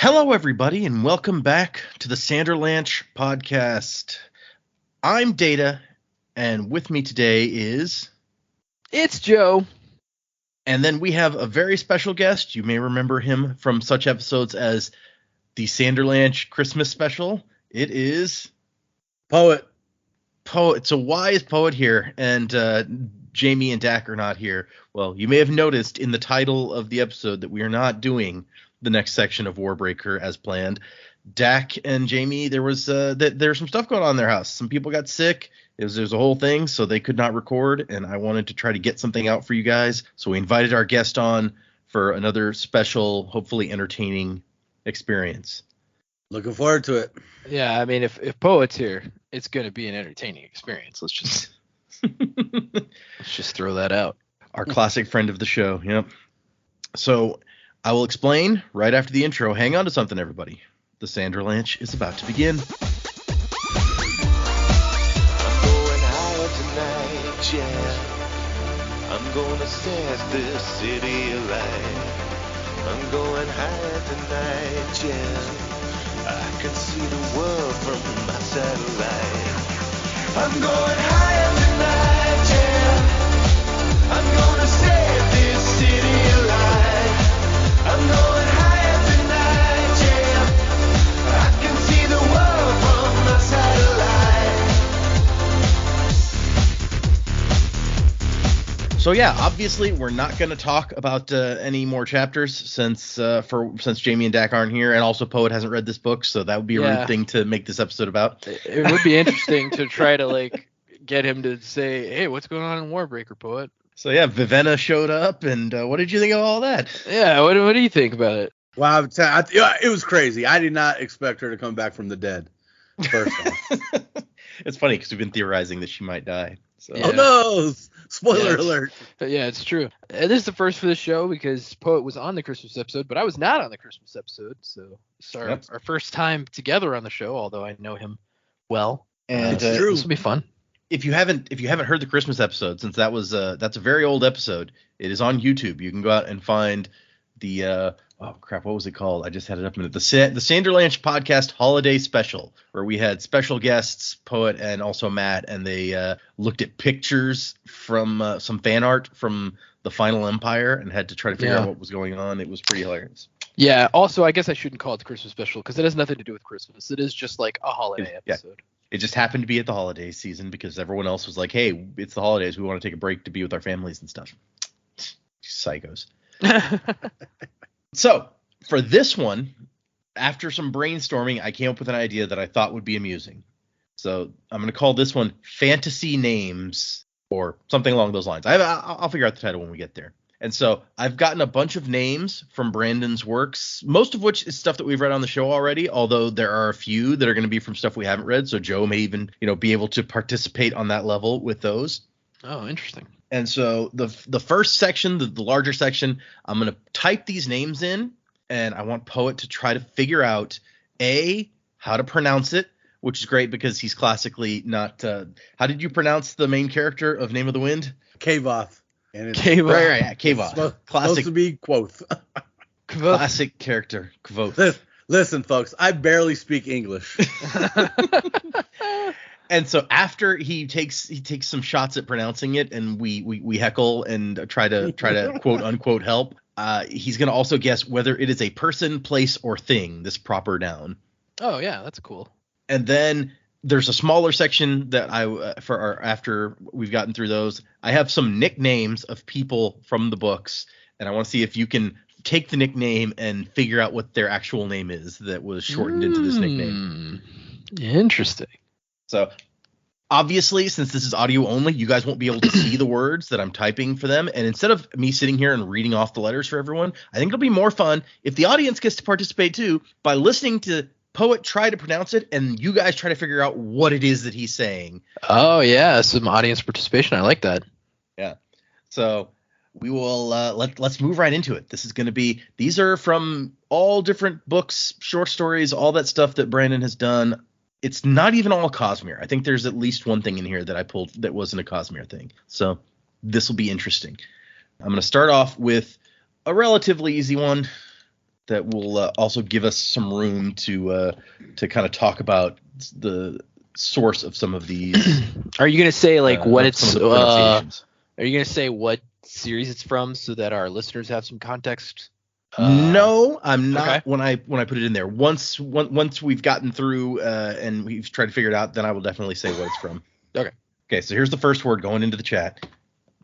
Hello, everybody, and welcome back to the Sanderlanche podcast. I'm Data, and with me today is... It's Joe. And then we have a very special guest. You may remember him from such episodes as the Sanderlanche Christmas special. It is... Poet. It's a wise poet here, and Jamie and Dak are not here. Well, you may have noticed in the title of the episode that we are not doing the next section of Warbreaker as planned. Dak and Jamie, there's some stuff going on in their house. Some people got sick. There's a whole thing, so they could not record, and I wanted to try to get something out for you guys. So we invited our guest on for another special, hopefully entertaining experience. Looking forward to it. Yeah, I mean, if Poet's here, it's going to be an entertaining experience. Let's just throw that out. Our classic friend of the show, yep. So I will explain right after the intro. Hang on to something, everybody. The Sanderlanche is about to begin. I'm going higher tonight, yeah. I'm gonna set this city alight. I'm going higher tonight, yeah. I can see the world from my satellite. I'm going higher tonight, yeah. I'm gonna set this city alight. I'm going higher tonight, yeah. I can see the world from my satellite. So yeah, obviously we're not going to talk about any more chapters since Jamie and Dak aren't here, and also Poet hasn't read this book, so that would be a rude thing to make this episode about. It would be interesting to try to get him to say, "Hey, what's going on in Warbreaker, Poet?" So yeah, Vivenna showed up, and what did you think of all that? Yeah, what do you think about it? Wow, it was crazy. I did not expect her to come back from the dead. First off. It's funny because we've been theorizing that she might die. So. Yeah. Oh no! Spoiler alert. But yeah, it's true. This is the first for the show because Poet was on the Christmas episode, but I was not on the Christmas episode. So it's our first time together on the show, although I know him well. And it's true. This will be fun. If you haven't heard the Christmas episode, since that's a very old episode, it is on YouTube. You can go out and find the what was it called? I just had it up in it. The Sanderlanche podcast holiday special, where we had special guests, Poet and also Matt, and they looked at pictures from some fan art from the Final Empire and had to try to figure out what was going on. It was pretty hilarious. Yeah. Also, I guess I shouldn't call it the Christmas special because it has nothing to do with Christmas. It is just like a holiday episode. Yeah. It just happened to be at the holiday season because everyone else was like, hey, it's the holidays. We want to take a break to be with our families and stuff. Psychos. So for this one, after some brainstorming, I came up with an idea that I thought would be amusing. So I'm going to call this one Fantasy Names or something along those lines. I'll figure out the title when we get there. And so I've gotten a bunch of names from Brandon's works, most of which is stuff that we've read on the show already, although there are a few that are going to be from stuff we haven't read. So Joe may even, be able to participate on that level with those. Oh, interesting. And so the first section, the larger section, I'm going to type these names in, and I want Poet to try to figure out, A, how to pronounce it, which is great because he's classically not how did you pronounce the main character of Name of the Wind? Kavoth. And it's Right, Kavoth. Supposed to be Quoth. Classic character, Quoth. Listen, folks, I barely speak English. And so after he takes some shots at pronouncing it, and we heckle and try to quote unquote help, he's going to also guess whether it is a person, place, or thing, this proper noun. Oh yeah, that's cool. And then there's a smaller section that after we've gotten through those, I have some nicknames of people from the books, and I want to see if you can take the nickname and figure out what their actual name is that was shortened into this nickname. Interesting. So obviously, since this is audio only, you guys won't be able to see the words that I'm typing for them. And instead of me sitting here and reading off the letters for everyone, I think it'll be more fun if the audience gets to participate too by listening to Poet try to pronounce it and you guys try to figure out what it is that he's saying. Oh, yeah. Some audience participation. I like that. Yeah. So we will let's move right into it. This is going to be these are from all different books, short stories, all that stuff that Brandon has done. It's not even all Cosmere. I think there's at least one thing in here that I pulled that wasn't a Cosmere thing. So this will be interesting. I'm going to start off with a relatively easy one. that will also give us some room to kind of talk about the source of some of these. Are you gonna say like what it's? Some of the pronunciations. Are you gonna say what series it's from so that our listeners have some context? No, I'm not. Okay. When I put it in there, once we've gotten through and we've tried to figure it out, then I will definitely say what it's from. Okay. So here's the first word going into the chat.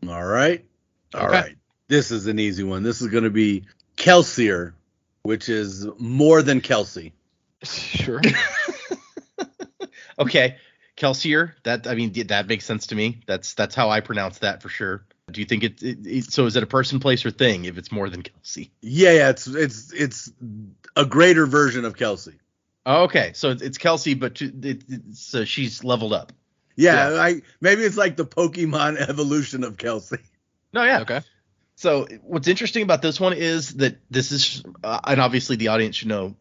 All right. This is an easy one. This is going to be Kelsier, which is more than Kelsey. Sure. Okay, Kelsier. That makes sense to me. That's how I pronounce that for sure. Do you think so? Is it a person, place, or thing? If it's more than Kelsey. Yeah. It's a greater version of Kelsey. Oh, okay, so it's Kelsey, but so she's leveled up. Yeah. Maybe it's like the Pokemon evolution of Kelsey. No, yeah. Okay. So what's interesting about this one is that this is, and obviously the audience should know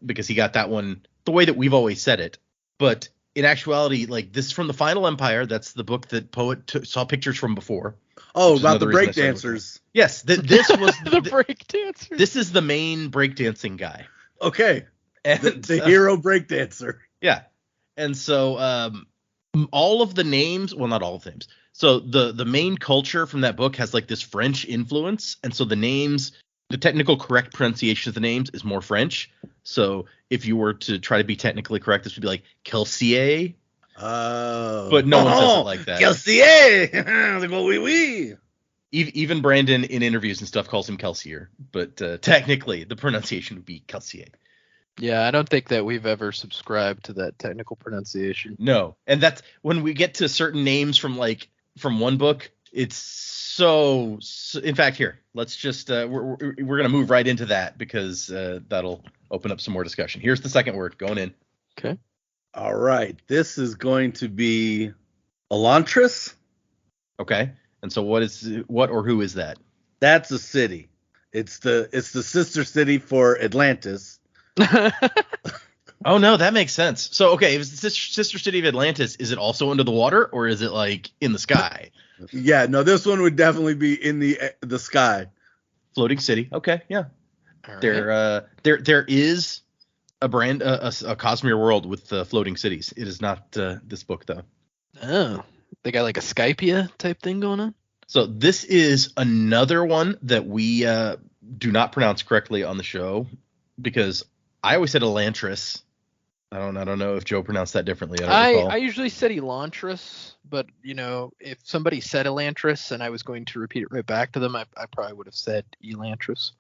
because he got that one the way that we've always said it. But in actuality, like this is from the Final Empire. That's the book that Poet saw pictures from before. Oh, about the breakdancers. Yes, this was The breakdancers. This is the main breakdancing guy. Okay. And the hero breakdancer. Yeah. And so all of the names, well, not all of the names. So the main culture from that book has like this French influence. And so the names, the technical correct pronunciation of the names is more French. So if you were to try to be technically correct, this would be like Kelsier. Oh. But no one says it like that. Kelsier. Oui, oui. Even Brandon in interviews and stuff calls him Kelsier. But technically, the pronunciation would be Kelsier. Yeah, I don't think that we've ever subscribed to that technical pronunciation. No. And that's when we get to certain names from one book, it's so in fact, here, let's just we're going to move right into that because that'll open up some more discussion. Here's the second word going in. Okay. All right. This is going to be Elantris. Okay. And so what or who is that? That's a city. It's the sister city for Atlantis. Oh no, that makes sense. So okay, if it's the sister city of Atlantis, is it also under the water or is it like in the sky? Yeah, no, this one would definitely be in the sky. Floating city. Okay, yeah. All right. There is a brand a Cosmere world with floating cities. It is not this book though. Oh, they got like a Skypia type thing going on. So this is another one that we do not pronounce correctly on the show because I always said Elantris. I don't know if Joe pronounced that differently. I usually said Elantris, but if somebody said Elantris and I was going to repeat it right back to them, I probably would have said Elantris.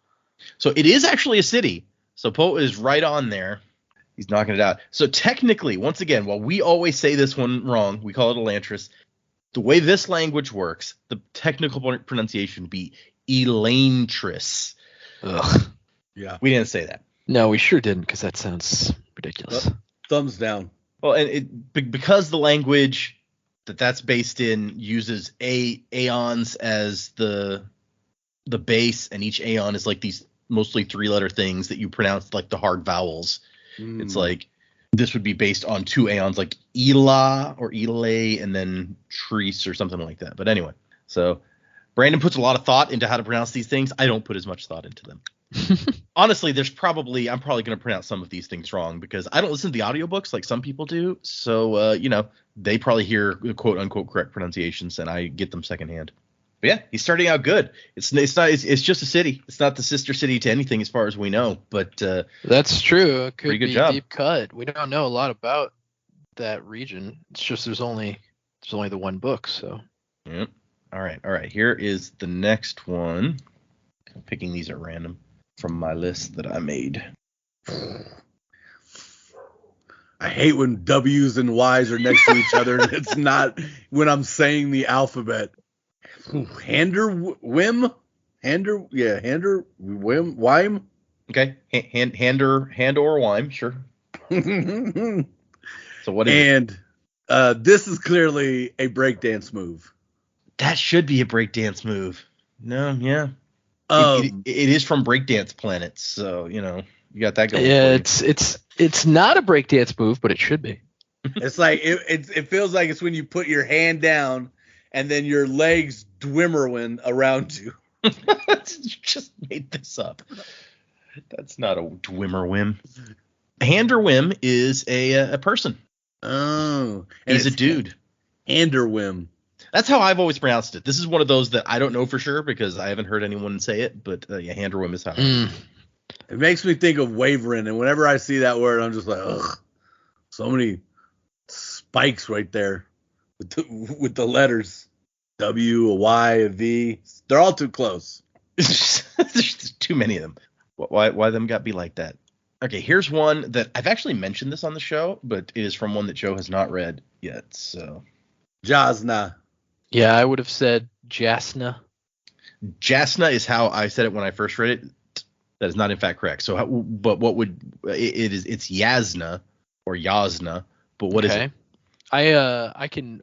So it is actually a city. So Poe is right on there. He's knocking it out. So technically, once again, while we always say this one wrong, we call it Elantris. The way this language works, the technical pronunciation would be Elantris. Ugh. Yeah. We didn't say that. No, we sure didn't, because that sounds ridiculous. Thumbs down. Well, and because the language that's based in uses aeons as the base, and each aeon is like these mostly 3-letter things that you pronounce like the hard vowels. It's like this would be based on 2 aeons, like Ela or Elay, and then Treese or something like that. But anyway, so Brandon puts a lot of thought into how to pronounce these things. I don't put as much thought into them. Honestly, I'm probably going to pronounce some of these things wrong because I don't listen to the audiobooks like some people do. So, they probably hear quote unquote correct pronunciations and I get them secondhand. But yeah, he's starting out good. It's just a city. It's not the sister city to anything as far as we know. But that's true. It could pretty good be job. Deep Cut. We don't know a lot about that region. It's just there's only the one book. So. Yep. All right. Here is the next one. I'm picking these at random from my list that I made. I hate when W's and Y's are next to each other and it's not when I'm saying the alphabet. Hander Wim? Wime? Okay. Handor Wime, sure. So what is it? And this is clearly a breakdance move. That should be a breakdance move. No, yeah. It is from Breakdance Planet, so you got that going. Yeah, it's not a breakdance move, but it should be. It's like it feels like it's when you put your hand down and then your legs dwimmerwin around you. You just made this up. That's not a Dwimmerwim. Handerwim is a person. Oh. He's a dude. Handerwim. That's how I've always pronounced it. This is one of those that I don't know for sure because I haven't heard anyone say it, but yeah, Handerwim is how. It makes me think of Waverin, and whenever I see that word, I'm just like, ugh. So many spikes right there with the letters W, a Y, a V. They're all too close. There's too many of them. Why them got be like that? Okay, here's one that I've actually mentioned this on the show, but it is from one that Joe has not read yet. So Jasna. Yeah, I would have said Jasna. Jasna is how I said it when I first read it. That is not in fact correct. So, but what would it is? It's Yasna or Yasna. But what is it? I can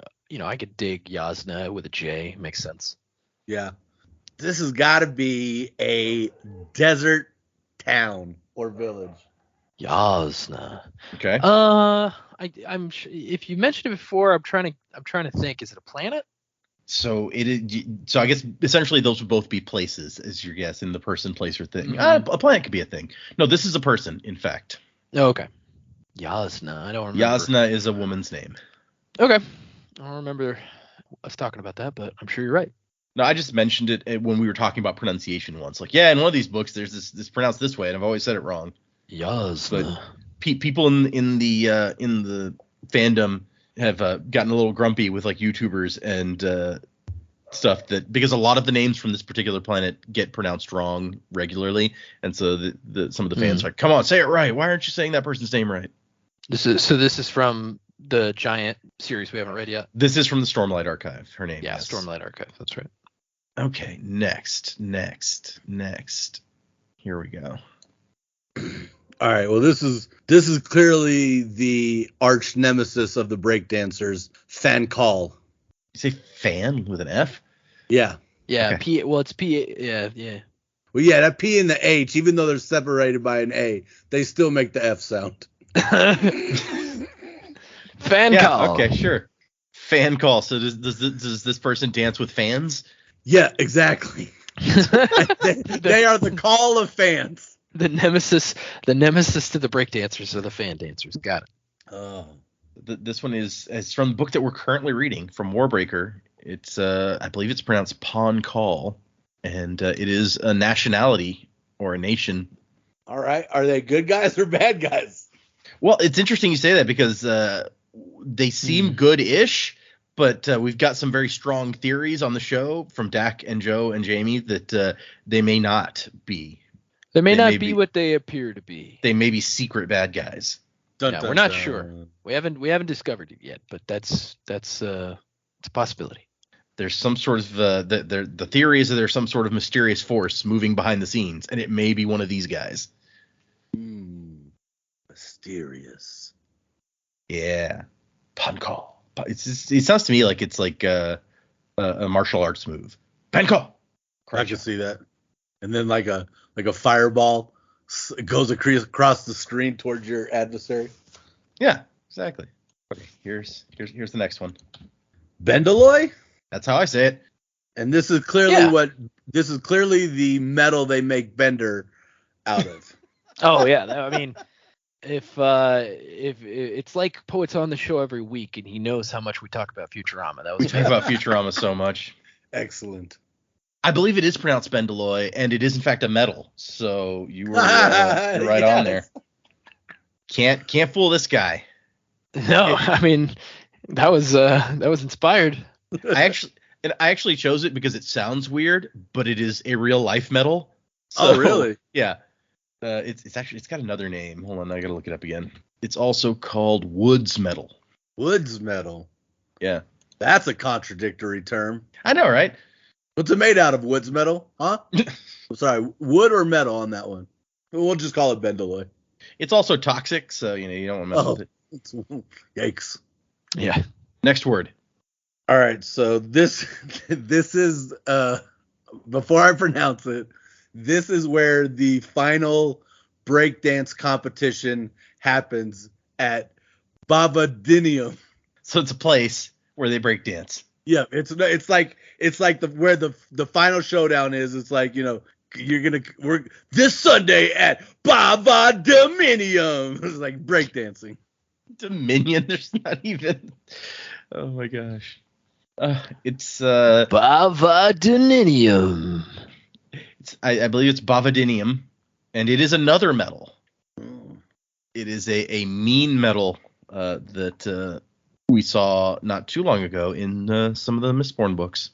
dig Yasna with a J. Makes sense. Yeah. This has got to be a desert town or village. Yasna. Okay. I'm if you mentioned it before, I'm trying to think. Is it a planet? So it is. So I guess essentially those would both be places, as your guess, in the person, place, or thing. Mm-hmm. A planet could be a thing. No, this is a person, in fact. Oh, okay. Yasna. I don't remember. Yasna is a woman's name. Okay. I don't remember us talking about that, but I'm sure you're right. No, I just mentioned it when we were talking about pronunciation once. Like, yeah, in one of these books, there's this pronounced this way, and I've always said it wrong. Yasna. But people in the fandom have gotten a little grumpy with like YouTubers and stuff that because a lot of the names from this particular planet get pronounced wrong regularly, and so some of the fans are like, come on, say it right. Why aren't you saying that person's name right? This is from the giant series we haven't read yet. This is from the Stormlight Archive. Her name. Yeah, is Stormlight Archive. That's right. Okay, next. Here we go. All right. Well, this is clearly the arch nemesis of the breakdancers, Fankal. You say fan with an F? Yeah. Yeah. Okay. It's P. Yeah. Well, yeah, that P and the H, even though they're separated by an A, they still make the F sound. Fan Yeah. call. Okay. Sure. Fan call. So does this person dance with fans? Yeah. Exactly. they are the call of fans. The nemesis to the breakdancers are the fan dancers. Got it. Oh. This one is from the book that we're currently reading from Warbreaker. It's I believe it's pronounced Pon Call, and it is a nationality or a nation. All right. Are they good guys or bad guys? Well, it's interesting you say that because they seem good-ish, but we've got some very strong theories on the show from Dak and Joe and Jamie that they may not be. They may not be what they appear to be. They may be secret bad guys. We're not sure. We haven't discovered it yet, but that's it's a possibility. There's some sort of the theory is that there's some sort of mysterious force moving behind the scenes, and it may be one of these guys. Mysterious. Yeah, Pun Call. It sounds to me like it's like a martial arts move. Pun Call. I can see that. And then like a fireball goes across the screen towards your adversary. Yeah, exactly. Okay, here's the next one. Bendalloy? That's how I say it. And this is clearly the metal they make Bender out of. Oh yeah, I mean, if it's like Poet's on the show every week and he knows how much we talk about Futurama. We talk about Futurama so much. Excellent. I believe it is pronounced Bendalloy, and it is in fact a metal. So you were right on there. Can't fool this guy. No, I mean that was inspired. I actually chose it because it sounds weird, but it is a real life metal. So, oh really? Yeah. It's got another name. Hold on, I gotta look it up again. It's also called Woods metal. Woods metal. Yeah. That's a contradictory term. I know, right? What's it made out of? Woods metal? Huh? I'm sorry, wood or metal on that one? We'll just call it Bendalloy. It's also toxic, so you don't want to mess with it. Yikes. Yeah. Next word. All right, so this is before I pronounce it, this is where the final breakdance competition happens at Babadinium. So it's a place where they break dance. Yeah, it's like where the final showdown is. It's like, we're this Sunday at Bava Dominium. It's like breakdancing. Dominion. There's not even. Oh my gosh. It's Bava Dominium. I believe it's Bavadinium, and it is another metal. It is a mean metal that we saw not too long ago in some of the Mistborn books.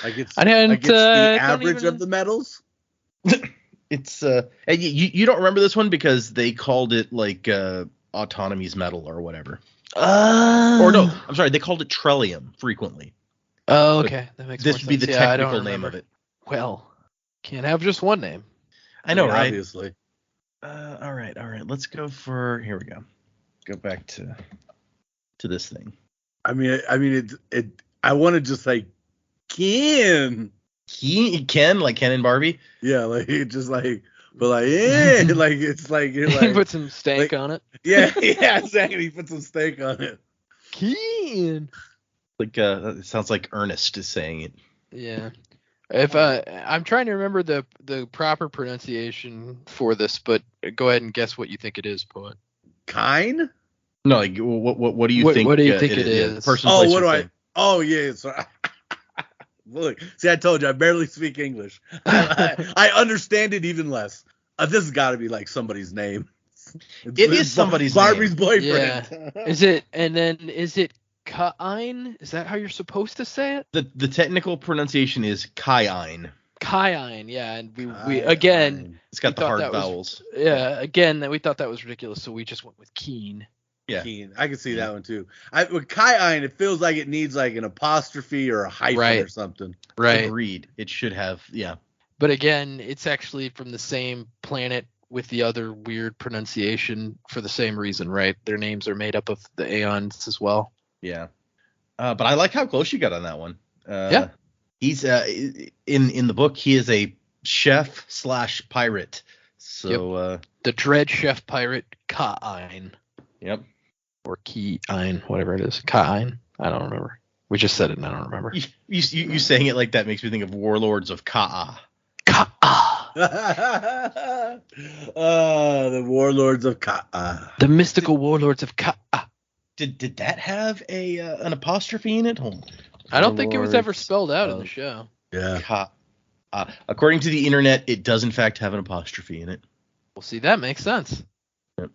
Like it's the average of the metals. It's you don't remember this one because they called it like Autonomy's metal or whatever. Or no, I'm sorry, they called it Trellium frequently. Oh, okay, that makes this more would be sense. the Yeah, technical name of it. Well, can't have just one name. I know, right? Obviously. All right. Let's go for. Here we go. Go back to this thing. I mean, it. I want to just like Ken, like Ken and Barbie. Yeah, like just like, but like, yeah, like it's like you're like. Put some steak on it. Yeah, exactly. Put some steak on it. Ken. Like it sounds like Ernest is saying it. Yeah. If I'm trying to remember the proper pronunciation for this, but go ahead and guess what you think it is, Poet. Kine? No, like what do you think? What do you think it is? Yeah, person, place, what do thing. Oh yeah, sorry. Look, see, I told you I barely speak English. I understand it even less. This has got to be like somebody's name. It is somebody's Barbie's name. boyfriend. Yeah. Is it Kain? Is that how you're supposed to say it? The technical pronunciation is Kain. Kain, yeah, and we again, it's got the hard vowels. Again, we thought that was ridiculous, so we just went with Keen. Yeah, Keen. I can see that one too. With Kain, it feels like it needs like an apostrophe or a hyphen or something. Right. Agreed. It should have, yeah. But again, it's actually from the same planet with the other weird pronunciation for the same reason, right? Their names are made up of the Aeons as well. Yeah. But I like how close you got on that one. Yeah. He's in the book, he is a chef / pirate. So the Dread Chef Pirate Kain. Yep. Or Kein, whatever it is. Kain. I don't remember. We just said it and I don't remember. You saying it like that makes me think of Warlords of Ka'a. Ka'a. The Warlords of Ka'a. The mystical Warlords of Ka'a. Did that have an apostrophe in it? I don't think it was ever spelled out in the show. Yeah. According to the internet, it does in fact have an apostrophe in it. Well, see, that makes sense. Yep.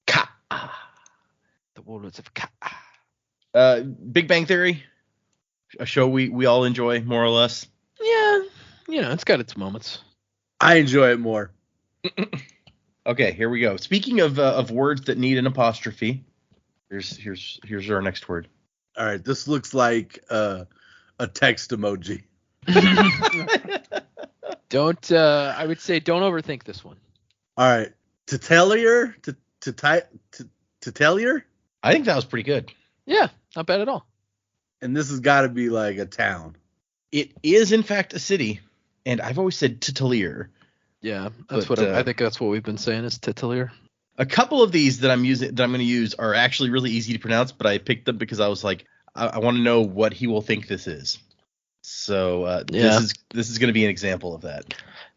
Ka'a. The Warlords of Ka'a. Big Bang Theory, a show we all enjoy more or less. Yeah, it's got its moments. I enjoy it more. Okay, here we go. Speaking of words that need an apostrophe, here's our next word. All right, this looks like a text emoji. I would say don't overthink this one. All right, Tutelier? Tutelier? I think that was pretty good. Yeah, not bad at all. And this has got to be like a town. It is in fact a city, and I've always said Tutelier. Yeah, that's what I think. That's what we've been saying is Tutelier. A couple of these that I'm going to use are actually really easy to pronounce, but I picked them because I was like, I want to know what he will think this is. So this is going to be an example of that.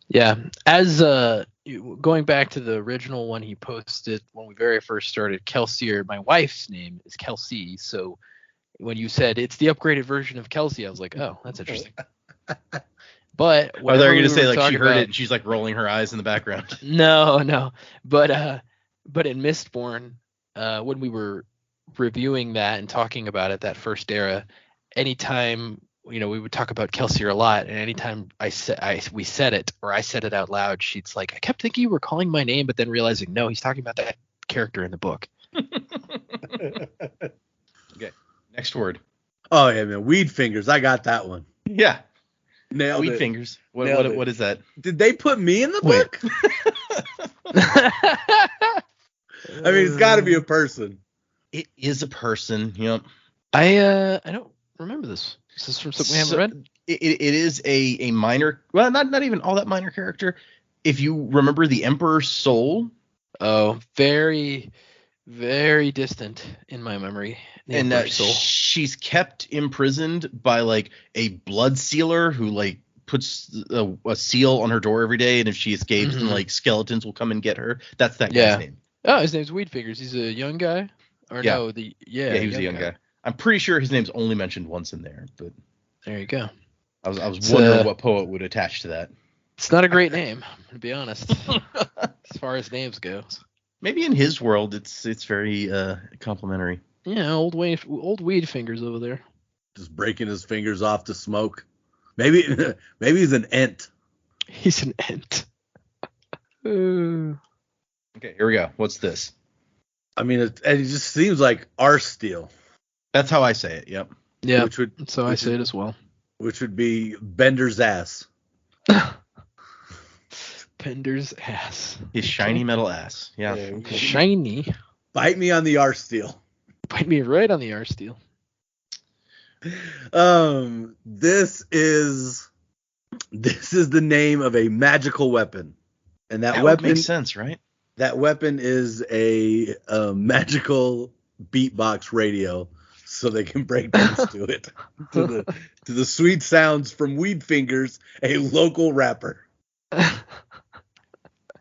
Yeah, as going back to the original one he posted when we very first started, Kelsier, my wife's name is Kelsey. So when you said it's the upgraded version of Kelsey, I was like, oh, that's interesting. But I thought you were going to say like she heard it and she's like rolling her eyes in the background. No. But in Mistborn, when we were reviewing that and talking about it, that first era, anytime we would talk about Kelsier a lot, and anytime we said it or I said it out loud, she's like, I kept thinking you were calling my name, but then realizing no, he's talking about that character in the book. Okay, next word. Oh yeah, man, weed fingers. I got that one. Yeah. Nailed Weed it. fingers. What is that? Did they put me in the book? I mean, it's got to be a person. It is a person. Yep. I don't remember this. Is this from something we haven't read? It is a minor. Well, not even all that minor character. If you remember the Emperor's Soul. Oh, very, very distant in my memory. And she's kept imprisoned by like a blood sealer who like puts a seal on her door every day, and if she escapes, then like skeletons will come and get her. That's that guy's name. Oh, his name's Weed Fingers. He's a young guy. Or Yeah. no, Yeah, he was a young guy. I'm pretty sure his name's only mentioned once in there, but there you go. I was wondering what poet would attach to that. It's not a great name, to be honest, as far as names goes. Maybe in his world, it's very complimentary. Yeah, old Weed Fingers over there. Just breaking his fingers off to smoke. Maybe he's an ent. He's an ent. Okay, here we go. What's this? I mean, it just seems like arse steel. That's how I say it. Yep. Yeah, I say it as well. Which would be Bender's ass. Bender's ass. His shiny metal ass. Yeah. Shiny. Bite me on the arse steel. Bite me right on the arse steel. This is the name of a magical weapon, and that weapon makes sense, right? That weapon is a magical beatbox radio, so they can break dance to it, to the sweet sounds from Weed Fingers, a local rapper.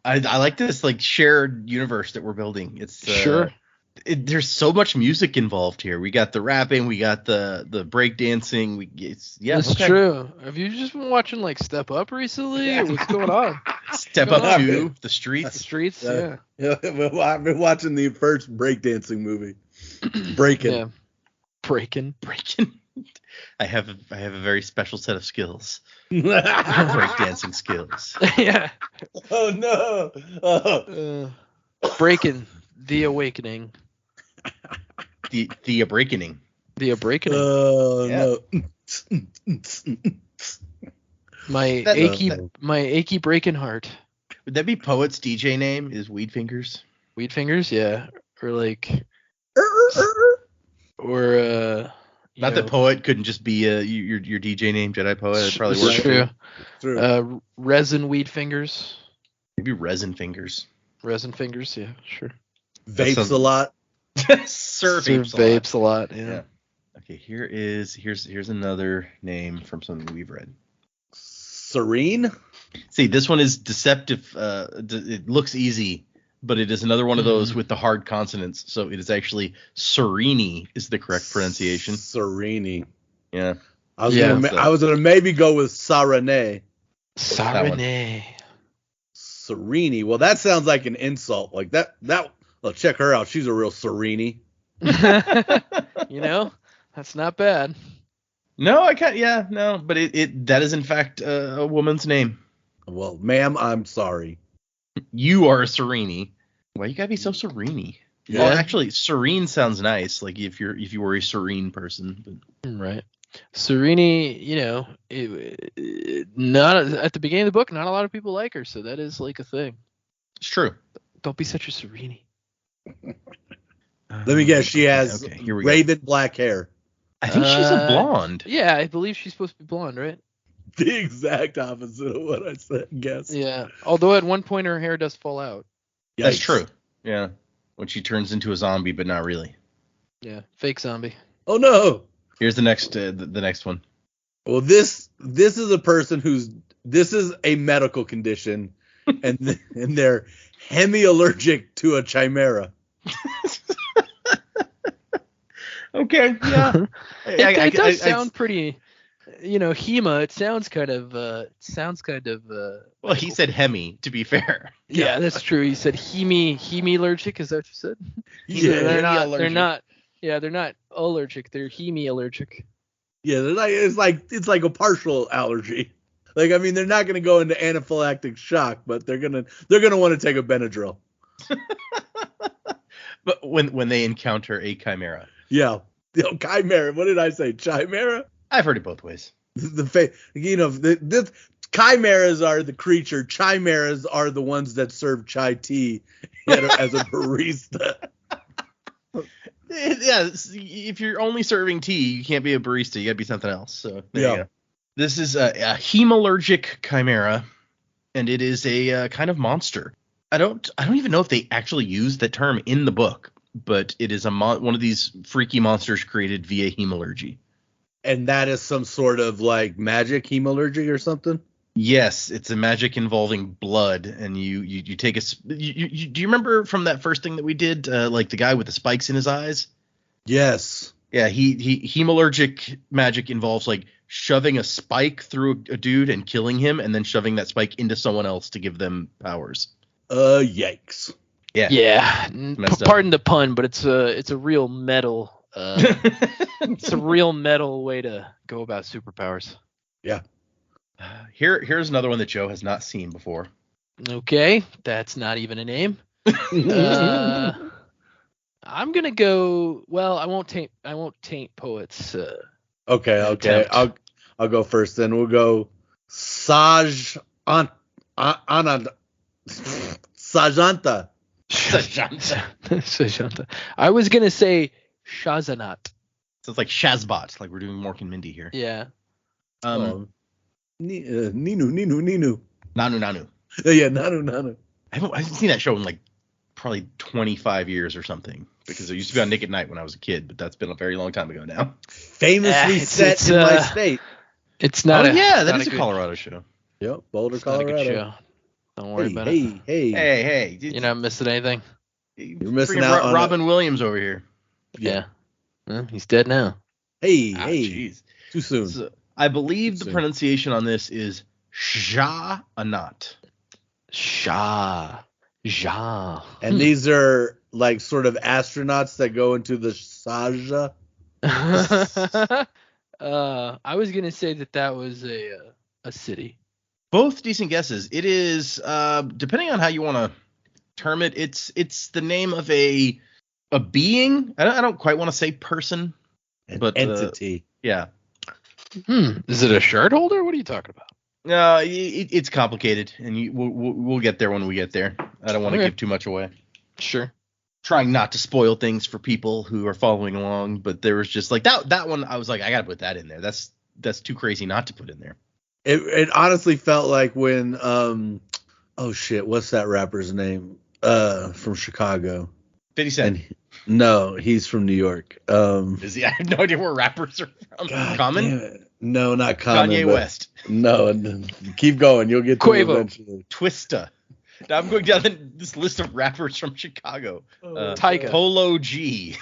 I like this like shared universe that we're building. It's sure. There's so much music involved here. We got the rapping, we got the break dancing. It's true. Have you just been watching like Step Up recently? Yeah. What's going on? Step Up 2, The Streets. The Streets, yeah. I've been watching the first breakdancing movie, Breaking. Yeah. Breaking. I have a very special set of skills. Breakdancing skills. Yeah. Oh no. Breaking. The Awakening. The Awakening. The Awakening. Oh Yeah. no. My achy breaking heart. Would that be Poet's DJ name? Is Weed Fingers? Weed Fingers, yeah. Or like Not that Poet couldn't just be your DJ name, Jedi Poet. It probably works. works. True. Resin Weed Fingers. Maybe Resin Fingers. Resin Fingers, yeah, sure. Vapes a lot. Sir vapes a lot. Yeah. Okay, here's another name from something we've read. Serene? See, this one is deceptive. It looks easy, but it is another one of those with the hard consonants. So it is actually Serene is the correct pronunciation. Serene. Yeah. I was gonna maybe go with Sarene. Sarene. Serene. Well, that sounds like an insult. Like that. Well, check her out. She's a real Serene. That's not bad. No, I can't. Yeah, no, but that is in fact a woman's name. Well, ma'am, I'm sorry. You are a Serene. Why you gotta be so serene? Yeah. Well, actually, serene sounds nice. Like if you were a serene person. But. Right. Serene, not at the beginning of the book, not a lot of people like her, so that is like a thing. It's true. Don't be such a Serene. Let me guess, she has raven black hair. I think she's a blonde. Yeah, I believe she's supposed to be blonde, right? The exact opposite of what I said, guess. Yeah, although at one point her hair does fall out. Yikes. That's true. Yeah, when she turns into a zombie, but not really. Yeah, fake zombie. Oh no. Here's the next one. Well, this is a person this is a medical condition, and they're hemiallergic to a chimera. Okay, yeah. It does sound pretty, Hema. It sounds kind of. Well, he said hemi. To be fair. Yeah, that's true. He said hemi-allergic. Is that what you said? Yeah, they're not. Yeah, they're not allergic. They're hemi-allergic. Yeah, it's like a partial allergy. Like, I mean, they're not gonna go into anaphylactic shock, but they're gonna want to take a Benadryl. But when they encounter a chimera. Yeah. Chimera. What did I say? Chimera? I've heard it both ways. Chimeras are the creature. Chimeras are the ones that serve chai tea as a barista. Yeah, if you're only serving tea, you can't be a barista. You gotta be something else. So there you go. This is a hemallergic chimera, and it is a kind of monster. I don't even know if they actually use that term in the book, but it is one of these freaky monsters created via hemalurgy. And that is some sort of like magic hemalurgy or something? Yes, it's a magic involving blood, and you take do you remember from that first thing that we did, like the guy with the spikes in his eyes? Yes. Yeah, he hemalurgic magic involves like shoving a spike through a dude and killing him, and then shoving that spike into someone else to give them powers. Yikes. Yeah. Yeah. Messed up. Pardon the pun, but it's a real metal. It's a real metal way to go about superpowers. Yeah. Here's another one that Joe has not seen before. Okay, that's not even a name. I'm gonna go. Well, I won't taint poets. Okay. Attempt. I'll go first. Then we'll go Sajanta. Sajanta. Sajanta. I was gonna say Shazanat. So it's like Shazbot, like we're doing Mork and Mindy here. Yeah. Ninu. Nanu. Yeah, Nanu. I haven't seen that show in like probably 25 years or something, because it used to be on Nick at Night when I was a kid, but that's been a very long time ago now. Famously set in my state. It's not. That is a Colorado show. Yep, Boulder, It's not a Colorado. good show. Don't worry about it. Hey. You're You're not missing anything. missing out on Robin Williams over here. Yeah. Well, he's dead now. Hey. Jeez. Too soon. So, I believe the Soon. pronunciation on this is Shah-Anat. Ja. And these are like sort of astronauts that go into the Saja. I was gonna say that was a city. Both decent guesses. It is, depending on how you want to term it, it's the name of a being. I don't quite want to say person, but entity. Yeah. Is it a shirt holder? What are you talking about? No, it's complicated, and we'll get there when we get there. I don't want to Okay. give too much away. Sure. Trying not to spoil things for people who are following along, but there was just like that one. I was like, I gotta put that in there. That's too crazy not to put in there. It honestly felt like when what's that rapper's name? From Chicago. 50 Cent. No, he's from New York. Is he? I have no idea where rappers are from. God Common? damn it. No, not Common. Kanye but- West. No, keep going. You'll get to it Quavo. eventually. Twista. Now I'm going down this list of rappers from Chicago. Tyga. Polo G.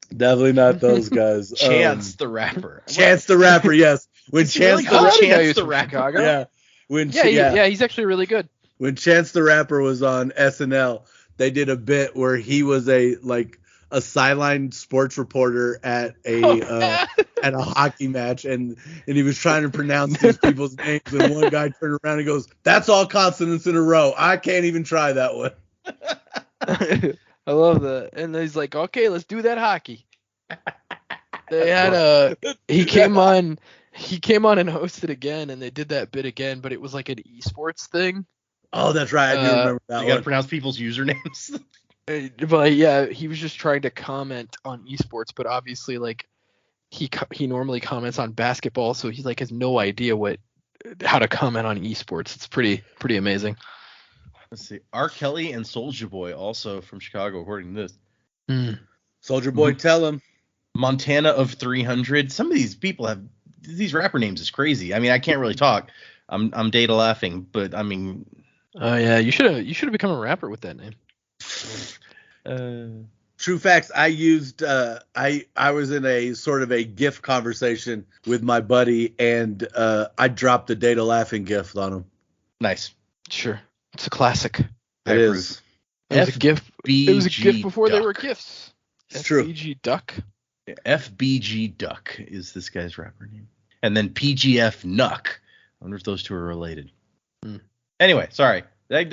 Definitely not those guys. Chance the rapper. Chance the rapper, yes. When Is he Chance really the called rapper, Chance he was the from Rapper? Chicago? yeah. When Yeah, he's actually really good. when Chance the Rapper was on SNL, they did a bit where he was a sideline sports reporter at a hockey match, and he was trying to pronounce these people's names, and one guy turned around and goes, "That's all consonants in a row. I can't even try that one." I love that. And he's like, okay, let's do that hockey. They had he came on and hosted again, and they did that bit again, but it was like an esports thing. Oh, that's right. I do remember that You got to one. pronounce people's usernames. But yeah, he was just trying to comment on esports, but obviously like he normally comments on basketball, so he like has no idea how to comment on esports. It's pretty amazing. Let's see. R. Kelly and Soulja Boy, also from Chicago, according to this. Soldier Boy, tell him. Montana of 300. Some of these people have these rapper names is crazy. I mean, I can't really talk. I'm data laughing, but I mean. Oh yeah, you should have become a rapper with that name. True facts. I used I was in a sort of a GIF conversation with my buddy, and I dropped the data laughing GIF on him. Nice. Sure, it's a classic. It is. It was a GIF. It was a GIF before they were Duck. GIFs. It's true. FBG Duck. FBG Duck is this guy's rapper name. And then PGF Nuck. I wonder if those two are related. Anyway, sorry. That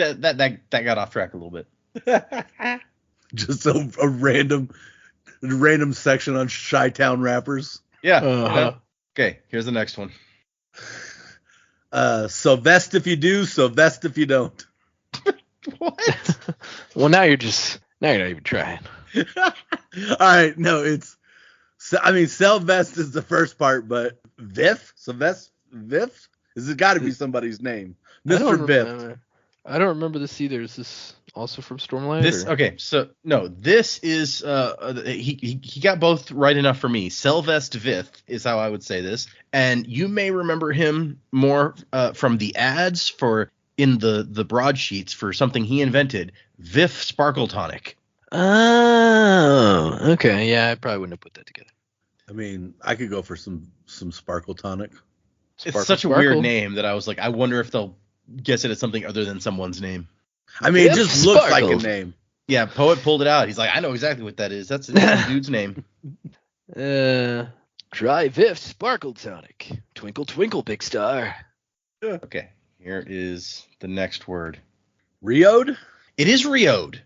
got off track a little bit. Just a random section on Chi-Town rappers. Yeah. Uh-huh. Okay, here's the next one. Sylvester if you do, Sylvester if you don't. What? Well, now you're not even trying. All right, no, Sylvester is the first part, but Sylvester is it got to be somebody's name, Mr. Viff. I don't remember this either. Is this also from Stormlight? This or- okay, so no, this is he got both right enough for me. Selvest Vith is how I would say this, and you may remember him more from the ads for in the broadsheets for something he invented, Vif Sparkle Tonic. Oh, okay. Yeah, I probably wouldn't have put that together. I mean, I could go for some Sparkle Tonic. It's such a weird name that I was like, I wonder if they'll guess it as something other than someone's name. I mean, it Vif just looks like a Sparkle. name. Yeah, Poet pulled it out. He's like, I know exactly what that is. That's a dude's name. Try Vif Sparkle Tonic. Twinkle, twinkle, big star. Okay, here is the next word. Riode? It is Riode.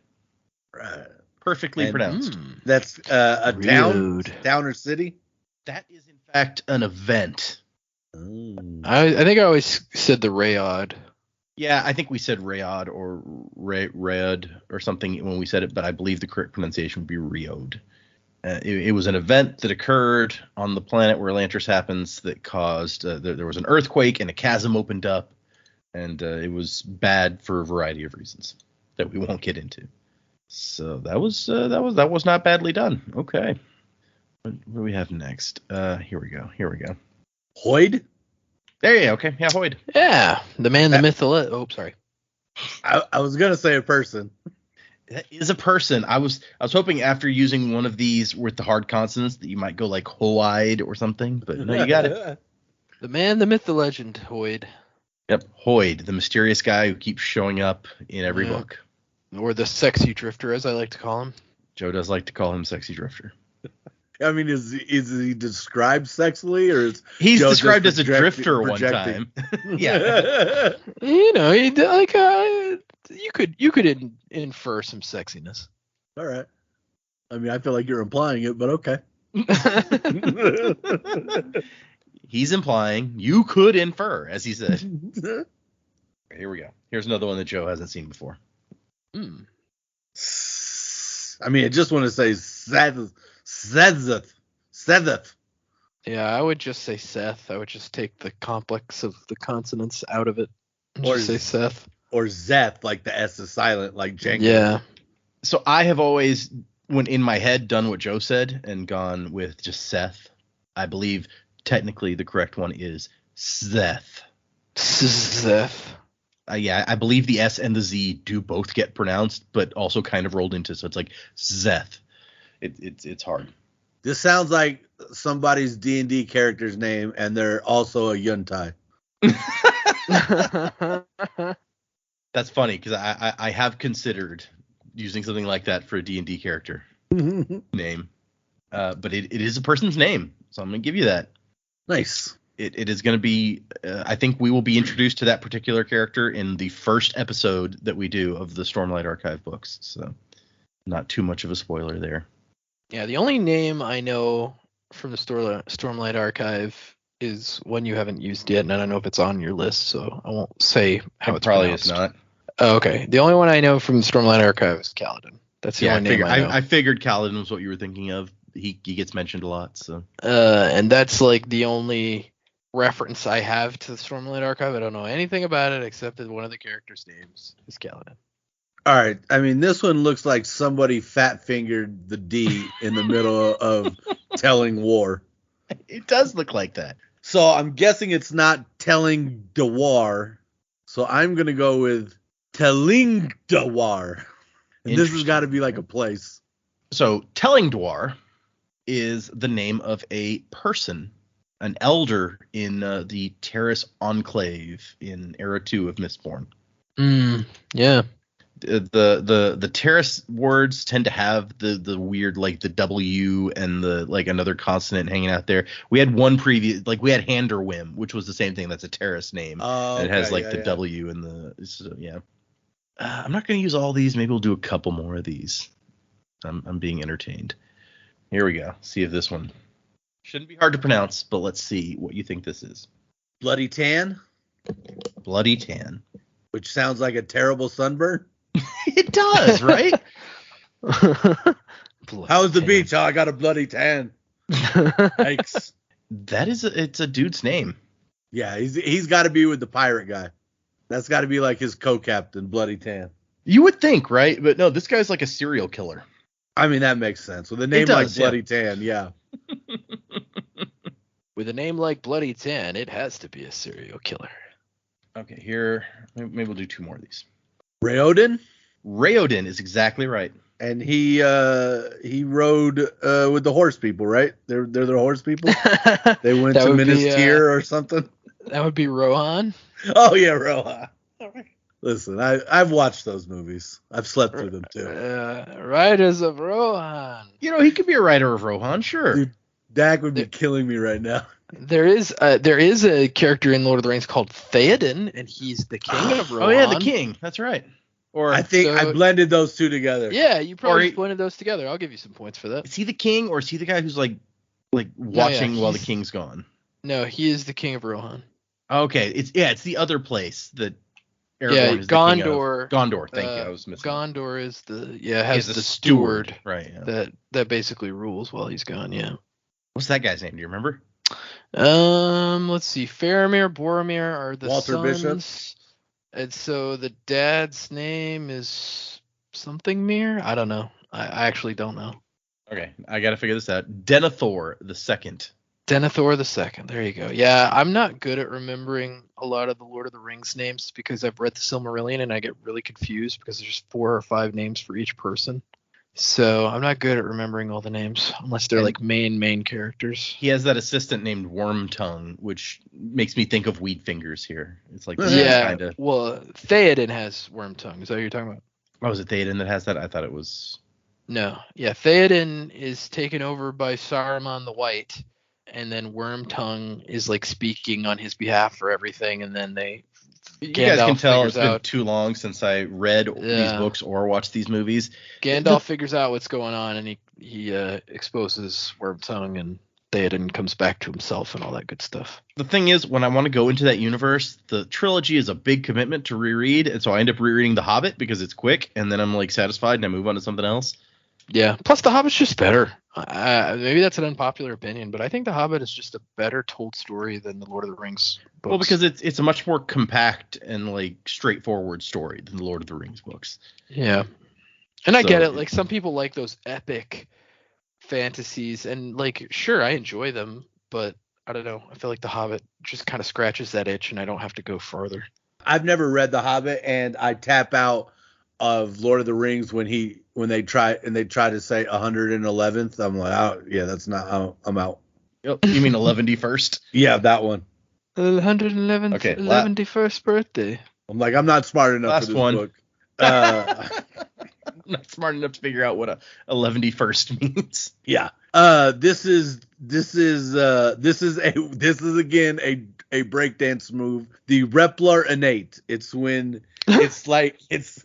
Right. Perfectly And- pronounced. That's a town Riode. or city? That is, in fact, an event. Mm. I think I always said the Rayod. Yeah, I think we said Rayod or Rayod or something when we said it, but I believe the correct pronunciation would be Riode. It was an event that occurred on the planet where Elantris happens that caused there was an earthquake and a chasm opened up, and it was bad for a variety of reasons that we won't get into. So that was not badly done. Okay, what do we have next? Here we go. Hoyd? There you go. Okay, yeah, Hoyd. Yeah, the man, the myth, the oh, sorry. I was going to say a person. That is a person. I was hoping after using one of these with the hard consonants that you might go like Hoide or something, but no, you got it. The man, the myth, the legend, Hoyd. Yep, Hoyd, the mysterious guy who keeps showing up in every Yeah. book. Or the sexy drifter, as I like to call him. Joe does like to call him Sexy Drifter. I mean, is he described sexually, or is He's Joe described just as a drifter one projecting? time. Yeah. You know, you could infer some sexiness. All right. I mean, I feel like you're implying it, but okay. He's implying you could infer, as he said. Here we go. Here's another one that Joe hasn't seen before. Hmm. I mean, I just want to say Seth. Yeah, I would just say Seth. I would just take the complex of the consonants out of it. And Or just say Seth. Or Zeth, like the S is silent, like Jenkins. Yeah. So I have always, when in my head, done what Joe said and gone with just Seth. I believe technically the correct one is Seth. Seth. Yeah, I believe the S and the Z do both get pronounced, but also kind of rolled into, so it's like Zeth. It's hard. This sounds like somebody's D&D character's name, and they're also a Yuntai. That's funny because I have considered using something like that for a D&D character name, but it is a person's name, so I'm gonna give you that. Nice. It is going to be, I think we will be introduced to that particular character in the first episode that we do of the Stormlight Archive books. So not too much of a spoiler there. Yeah, the only name I know from the Stormlight Archive is one you haven't used yet, and I don't know if it's on your list, so I won't say how It it's probably pronounced. is not. Oh, okay. The only one I know from the Stormlight Archive is Kaladin. That's the Yeah, only name I know. I figured Kaladin was what you were thinking of. He gets mentioned a lot. So And that's like the only reference I have to the Stormlight Archive. I don't know anything about it except that one of the characters' names is Kaladin. All right. I mean, this one looks like somebody fat-fingered the D in the middle of telling war. it does look like that. So I'm guessing it's not telling Dewar. So I'm going to go with Telling Dewar. And this has got to be like a place. So Telling Dwar is the name of a person, an elder in the Terrace Enclave in Era 2 of Mistborn. Yeah. The Terrace words tend to have the weird, like the W and the like another consonant hanging out there. We had one previous, like we had Handerwim, which was the same thing. That's a Terrace name. Oh, And it has okay, like yeah, the yeah. W and the so, yeah. I'm not going to use all these. Maybe we'll do a couple more of these. I'm being entertained. Here we go. See if this one shouldn't be hard to pronounce, but let's see what you think this is. Bloody Tan, Bloody Tan. which sounds like a terrible sunburn. It does, right? How's the beach? Oh, I got a bloody tan. Yikes. It's a dude's name. Yeah, he's got to be with the pirate guy. That's got to be like his co-captain, Bloody Tan. You would think, right? But no, this guy's like a serial killer. I mean, that makes sense. With a name does, like Bloody Tan, yeah. With a name like Bloody Tan, it has to be a serial killer. Okay, here, maybe we'll do 2 more of these. Raoden, Raoden is exactly right. and he rode with the horse people, right? They're the horse people. They went That to would be, Minas Tirith or something. That would be Rohan. Oh yeah, Rohan. Listen, I've watched those movies. I've slept through them too. Riders of Rohan. You know, he could be a writer of Rohan, sure. Dude, Dak would be killing me right now. There is a character in Lord of the Rings called Theoden, and he's the king of Rohan. Oh yeah, the king. That's right. Or I think so- I blended those two together. Yeah, you probably Or he- blended those together. I'll give you some points for that. is he the king, or is he the guy who's like watching while the king's gone? No, he is the king of Rohan. Okay, it's the other place that Aragorn Yeah, is the king of. Gondor. Gondor. Thank you. I was missing. Gondor is He's the steward Right. Yeah. that basically rules while he's gone. Yeah. What's that guy's name? Do you remember? Let's see. Faramir, Boromir are the Walter sons. Bishop. And so the dad's name is something Mir? I don't know. I actually don't know. Okay, I got to figure this out. Denethor the Second. Denethor the Second. There you go. Yeah, I'm not good at remembering a lot of the Lord of the Rings names because I've read the Silmarillion and I get really confused because there's 4 or 5 names for each person. So I'm not good at remembering all the names unless they're like main characters. He has that assistant named Wormtongue, which makes me think of Weed Fingers here. It's like Yeah. kind of. Well, Theoden has Wormtongue. Is that what you're talking about? Oh, is it Theoden that has that? I thought it was. No. Yeah, Theoden is taken over by Saruman the White, and then Wormtongue is like speaking on his behalf for everything, and then You guys can Gandalf tell figures it's been out- too long since I read these Yeah. books or watched these movies. Gandalf figures out what's going on, and he exposes Wormtongue, and Theoden comes back to himself and all that good stuff. The thing is, when I want to go into that universe, the trilogy is a big commitment to reread, and so I end up rereading The Hobbit because it's quick, and then I'm like satisfied and I move on to something else. Yeah. Plus, The Hobbit's just better. Maybe that's an unpopular opinion, but I think The Hobbit is just a better told story than the Lord of the Rings books. Well, because it's a much more compact and like straightforward story than the Lord of the Rings books. Yeah. And I So- get it. Like, some people like those epic fantasies, and like, sure, I enjoy them, but I don't know. I feel like The Hobbit just kind of scratches that itch, and I don't have to go farther. I've never read The Hobbit, and I tap out of Lord of the Rings when they try to say 111th. I'm like, oh yeah, that's not. I'm out. You mean 11st? Yeah, that one. 111th, Okay, 111st birthday. I'm like, I'm not smart enough Last for this one. book. I'm not smart enough to figure out what a 11st means. Yeah. This is again a breakdance move. The Replar innate. It's when it's like it's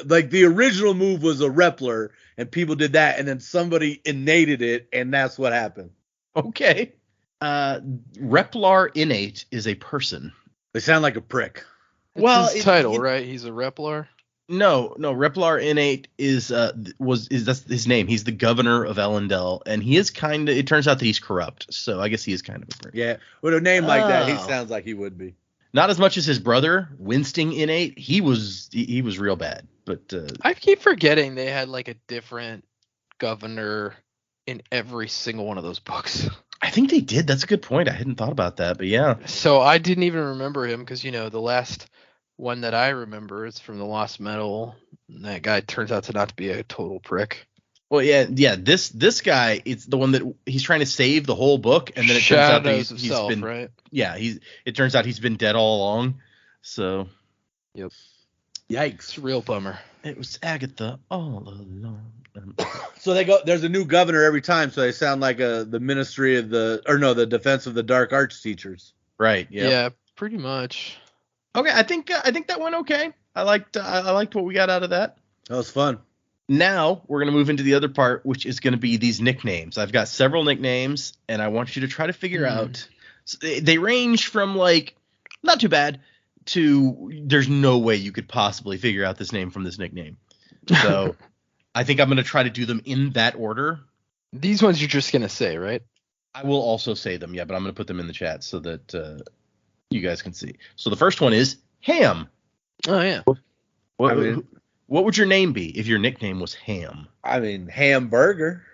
like the original move was a Replar and people did that and then somebody innated it and that's what happened. Okay. Replar innate is a person. They sound like a prick. It's Well, his it- title, it- right? He's a Replar. No, Replar innate is that's his name. He's the governor of Elendel, and he is kind of. It turns out that he's corrupt, so I guess he is kind of a prick. Yeah. With a name like that, he Oh. sounds like he would be. Not as much as his brother, Winston innate. He was real bad, but I keep forgetting they had like a different governor in every single one of those books. I think they did. That's a good point. I hadn't thought about that, but yeah. So I didn't even remember him because, the last one that I remember is from the Lost Metal. And that guy turns out to not be a total prick. Well, yeah. This guy, it's the one that he's trying to save the whole book, and then it turns out that Shadows of he's Self, been right? yeah. It turns out he's been dead all along. So Yep. Yikes. It's a real bummer. it was Agatha all along. So there's a new governor every time, so they sound like the Ministry of the Defense of the Dark Arts teachers. Right. Yeah. Yeah, pretty much. Okay. I think that went okay. I liked what we got out of that. That was fun. Now we're going to move into the other part, which is going to be these nicknames. I've got several nicknames, and I want you to try to figure out. They range from like not too bad to there's no way you could possibly figure out this name from this nickname. So I think I'm going to try to do them in that order. These ones you're just going to say, right? I will also say them, yeah, but I'm going to put them in the chat so that you guys can see. So the first one is Ham. Oh, yeah. What, I mean, What would your name be if your nickname was Ham? I mean, Hamburger.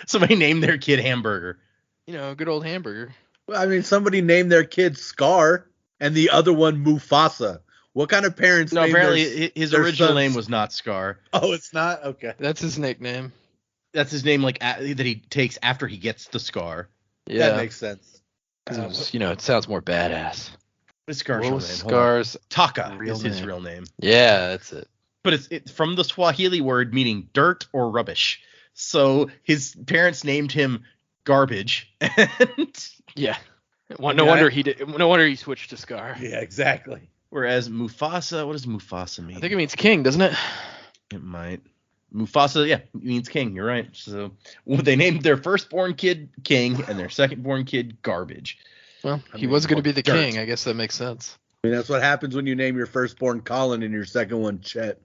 Somebody named their kid Hamburger. You know, good old hamburger. I mean, somebody named their kid Scar and the other one Mufasa. What kind of parents No, named apparently his their original sons- name was not Scar. Oh, it's not? Okay. That's his nickname. That's his name, like that he takes after he gets the scar. Yeah. That makes sense. 'Cause it was, it sounds more badass. What is Scar's What real was name? Hold on. Scar's Taka real is his name? real name. Yeah, that's it. But it's from the Swahili word meaning dirt or rubbish. So his parents named him Garbage. And Yeah. Well, no wonder he switched to Scar. Yeah, exactly. whereas Mufasa, what does Mufasa mean? I think it means king, doesn't it? It might. Mufasa, yeah, means king. You're right. So they named their firstborn kid King and their secondborn kid Garbage. Well, I he mean, was going to be the dirt. king. I guess that makes sense. I mean, that's what happens when you name your firstborn Colin and your second one Chet.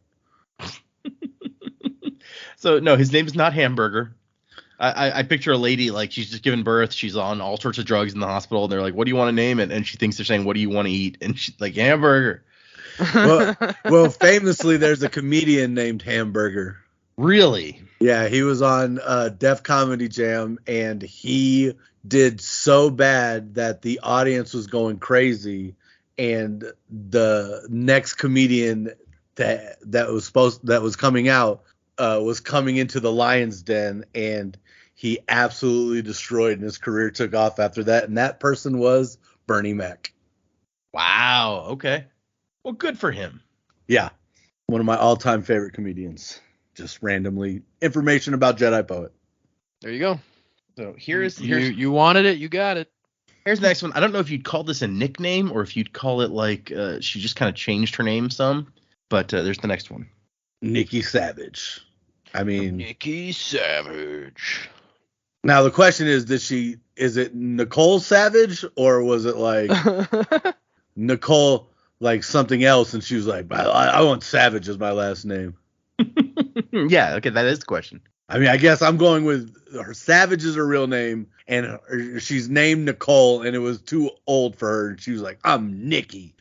So no, his name is not Hamburger. I picture a lady like she's just given birth. She's on all sorts of drugs in the hospital. And they're like, "What do you want to name it?" And she thinks they're saying, "What do you want to eat?" And she's like, "Hamburger." Well, famously, there's a comedian named Hamburger. Really? Yeah, he was on Def Comedy Jam, and he did so bad that the audience was going crazy, and the next comedian that was coming out was coming into the Lion's Den, and he absolutely destroyed, and his career took off after that, and that person was Bernie Mac. Wow. Okay. Well, good for him. Yeah, one of my all-time favorite comedians. Just randomly information about Jedi Poet. There you go. So here's You wanted it, you got it. here's the next one. I don't know if you'd call this a nickname or if you'd call it like she just kind of changed her name some. But there's the next one. Nikki Savage. I mean, Nikki Savage. now the question is it Nicole Savage or was it like Nicole like something else and she was like, I want Savage as my last name. Yeah, okay, that is the question. I mean, I guess I'm going with her. Savage is her real name, and she's named Nicole, and it was too old for her. And she was like, I'm Nikki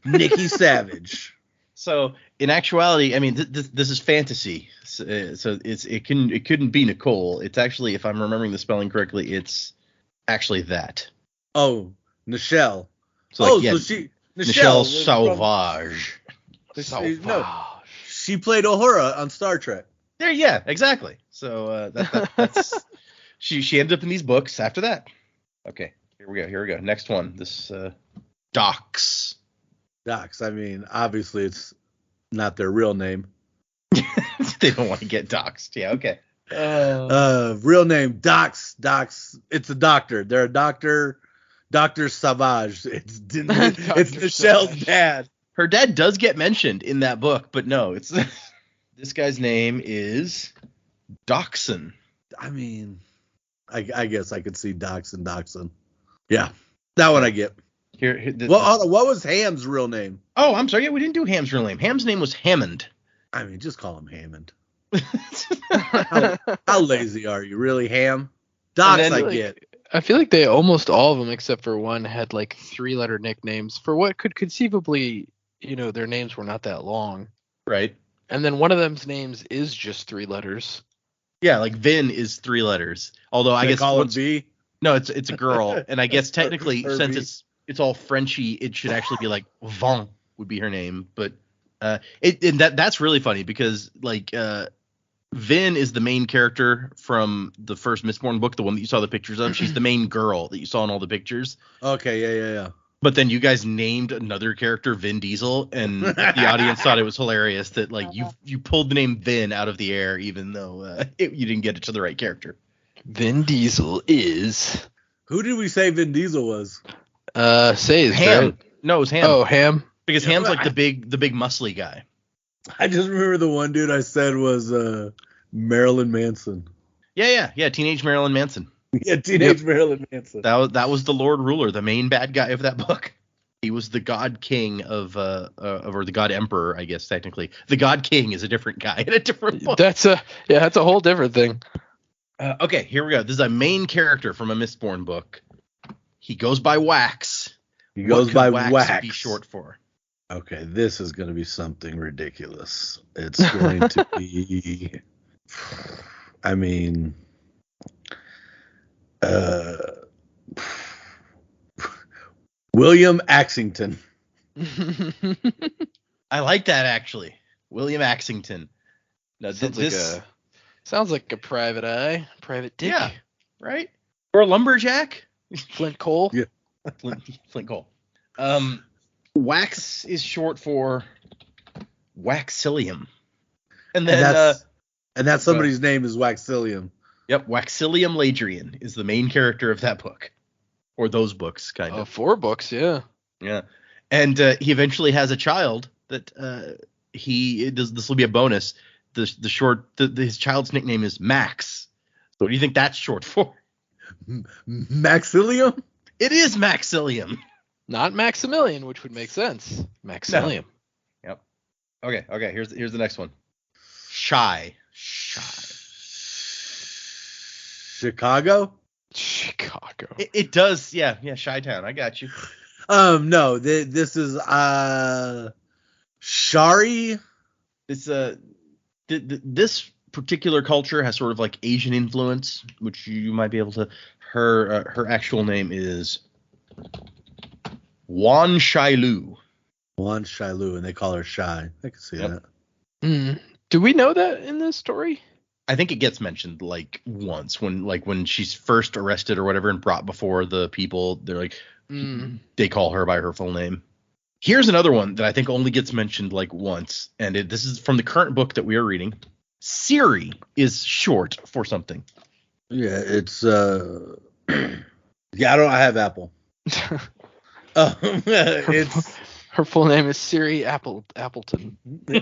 Savage. So in actuality, I mean, this is fantasy. So it couldn't be Nicole. It's actually, if I'm remembering the spelling correctly, it's actually that. Oh, Nichelle. So Nichelle Sauvage. No, she played Uhura on Star Trek. There, yeah, exactly. So that's she ended up in these books after that. Okay, here we go. Next one. This Docs. Docs. I mean, obviously it's not their real name. They don't want to get doxxed. Yeah, okay. Real name Docs. It's a doctor. They're a doctor. Dr. Savage. It's Nichelle's dad. Her dad does get mentioned in that book, but no, it's this guy's name is Doxson. I mean, I guess I could see Doxson. Yeah, that one I get. What was Ham's real name? Oh, I'm sorry. Yeah, we didn't do Ham's real name. Ham's name was Hammond. I mean, just call him Hammond. How lazy are you, really, Ham? Docs, I get. I feel like almost all of them, except for one, had like 3-letter nicknames for what could conceivably, their names were not that long. Right. And then one of them's names is just 3 letters. Yeah, like Vin is 3 letters. Although I guess call him V. No, it's a girl, and I guess technically since it's all Frenchy, it should actually be like Van would be her name. But that's really funny because like Vin is the main character from the first Mistborn book, the one that you saw the pictures of. She's the main girl that you saw in all the pictures. Okay, yeah. But then you guys named another character Vin Diesel, and the audience thought it was hilarious that like you pulled the name Vin out of the air, even though you didn't get it to the right character. Vin Diesel is. Who did we say Vin Diesel was? Ham. Right? No, it was Ham. Oh, Ham. Because Ham's like the big muscly guy. I just remember the one dude I said was Marilyn Manson. Yeah. Teenage Marilyn Manson. Yeah, Teenage Marilyn Manson. That was the Lord Ruler, the main bad guy of that book. He was the God King or the God Emperor, I guess technically. The God King is a different guy in a different book. That's a whole different thing. Okay, here we go. This is a main character from a Mistborn book. He goes by Wax. He goes by Wax. Be short for? Okay, this is going to be something ridiculous. It's going to be, I mean, William Axington. I like that actually. William Axington. Now, sounds like a private eye, private dick. Yeah, right? Or a lumberjack? Flint Cole. Yeah. Flint Cole. Wax is short for Waxilium. And then that's somebody's name is Waxilium. Yep, Waxilium Ladrian is the main character of that book. Or those books, kind of. 4 books, yeah. Yeah. And he eventually has a child that this will be a bonus. His child's nickname is Max. So what do you think that's short for? Maxilium? It is Maxilium. Not Maximilian, which would make sense. Maxilium. No. Yep. Okay. Here's the next one. Shy. Chicago? It does. Yeah. Chi-Town. I got you. No. This is Shari. It's this particular culture has sort of like Asian influence, which you might be able to. Her actual name is Wan Shailu. Wan Shailu, and they call her Shy. I can see that. Do we know that in this story? I think it gets mentioned like once when she's first arrested or whatever and brought before the people. They're like they call her by her full name. Here's another one that I think only gets mentioned like once, and this is from the current book that we are reading. Siri is short for something. Yeah, it's I have Apple. It's her full name is Siri Appleton. When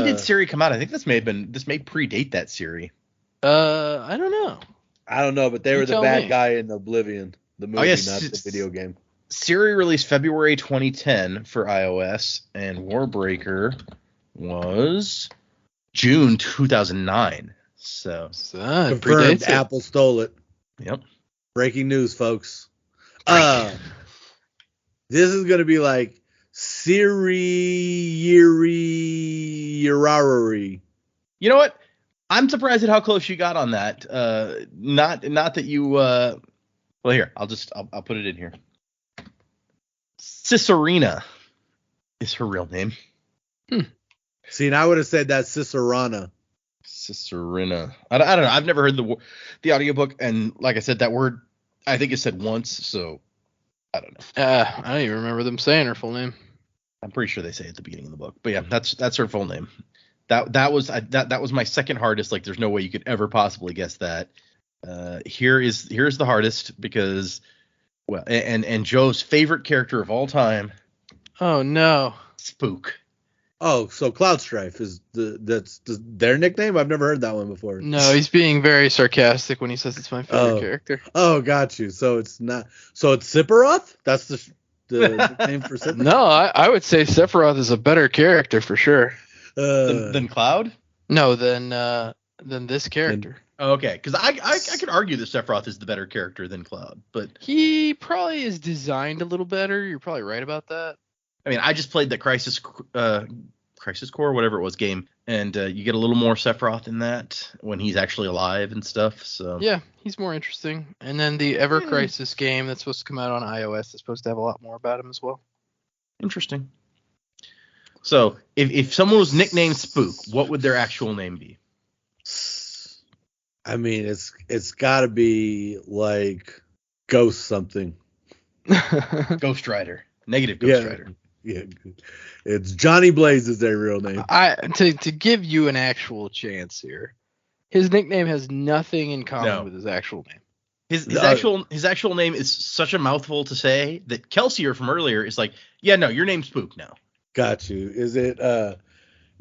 did Siri come out? I think this may predate that Siri. I don't know. I don't know, but they were the bad guy in Oblivion, the movie, not the video game. Siri released February 2010 for iOS, and Warbreaker was June 2009. So confirmed, Apple stole it. Yep. Breaking news, folks. This is gonna be like Siri Yarari. You know what? I'm surprised at how close you got on that. Not that you. Well, here I'll put it in here. Cicerina is her real name. See, and I would have said that Cicerana. Cicerina. I don't know. I've never heard the audiobook, and like I said, that word I think is said once, so I don't know. I don't even remember them saying her full name. I'm pretty sure they say it at the beginning of the book, but yeah, that's her full name. That was my second hardest. Like, there's no way you could ever possibly guess that. Here's the hardest because, well, and Joe's favorite character of all time. Oh no, Spook. Oh, so Cloudstrife is that's their nickname? I've never heard that one before. No, he's being very sarcastic when he says it's my favorite character. Oh, got you. So it's not. So it's Sephiroth? That's the nickname for Sephiroth? No, I would say Sephiroth is a better character for sure. Than Cloud? No, than this character. Okay, because I could argue that Sephiroth is the better character than Cloud, but he probably is designed a little better. You're probably right about that. I mean, I just played the Crisis Core, whatever it was, game, and you get a little more Sephiroth in that when he's actually alive and stuff. So yeah, he's more interesting. And then the Ever Crisis game that's supposed to come out on iOS is supposed to have a lot more about him as well. Interesting. So if someone was nicknamed Spook, what would their actual name be? I mean, it's got to be like Ghost something. Ghost Rider. Negative Ghost Rider. Yeah, it's Johnny Blaze is their real name. To give you an actual chance here, his nickname has nothing in common with his actual name. His actual name is such a mouthful to say that Kelsier from earlier is like, yeah, no, your name's Spook now. Got you. Is it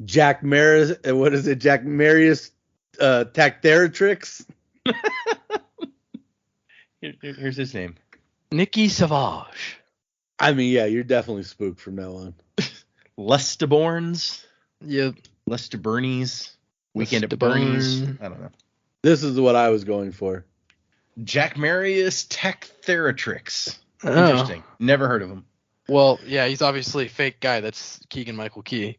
Jack Marius? What is it? Jack Marius Tactheratrix? Here's his name. Nicky Savage. I mean, yeah, you're definitely Spook from now on. Lestaborns. Yep. Lester Bernie's. Weekend at Bernie's. I don't know. This is what I was going for. Jack Marius Tactheratrix. Oh. Interesting. Never heard of him. Well, yeah, he's obviously a fake guy. That's Keegan-Michael Key.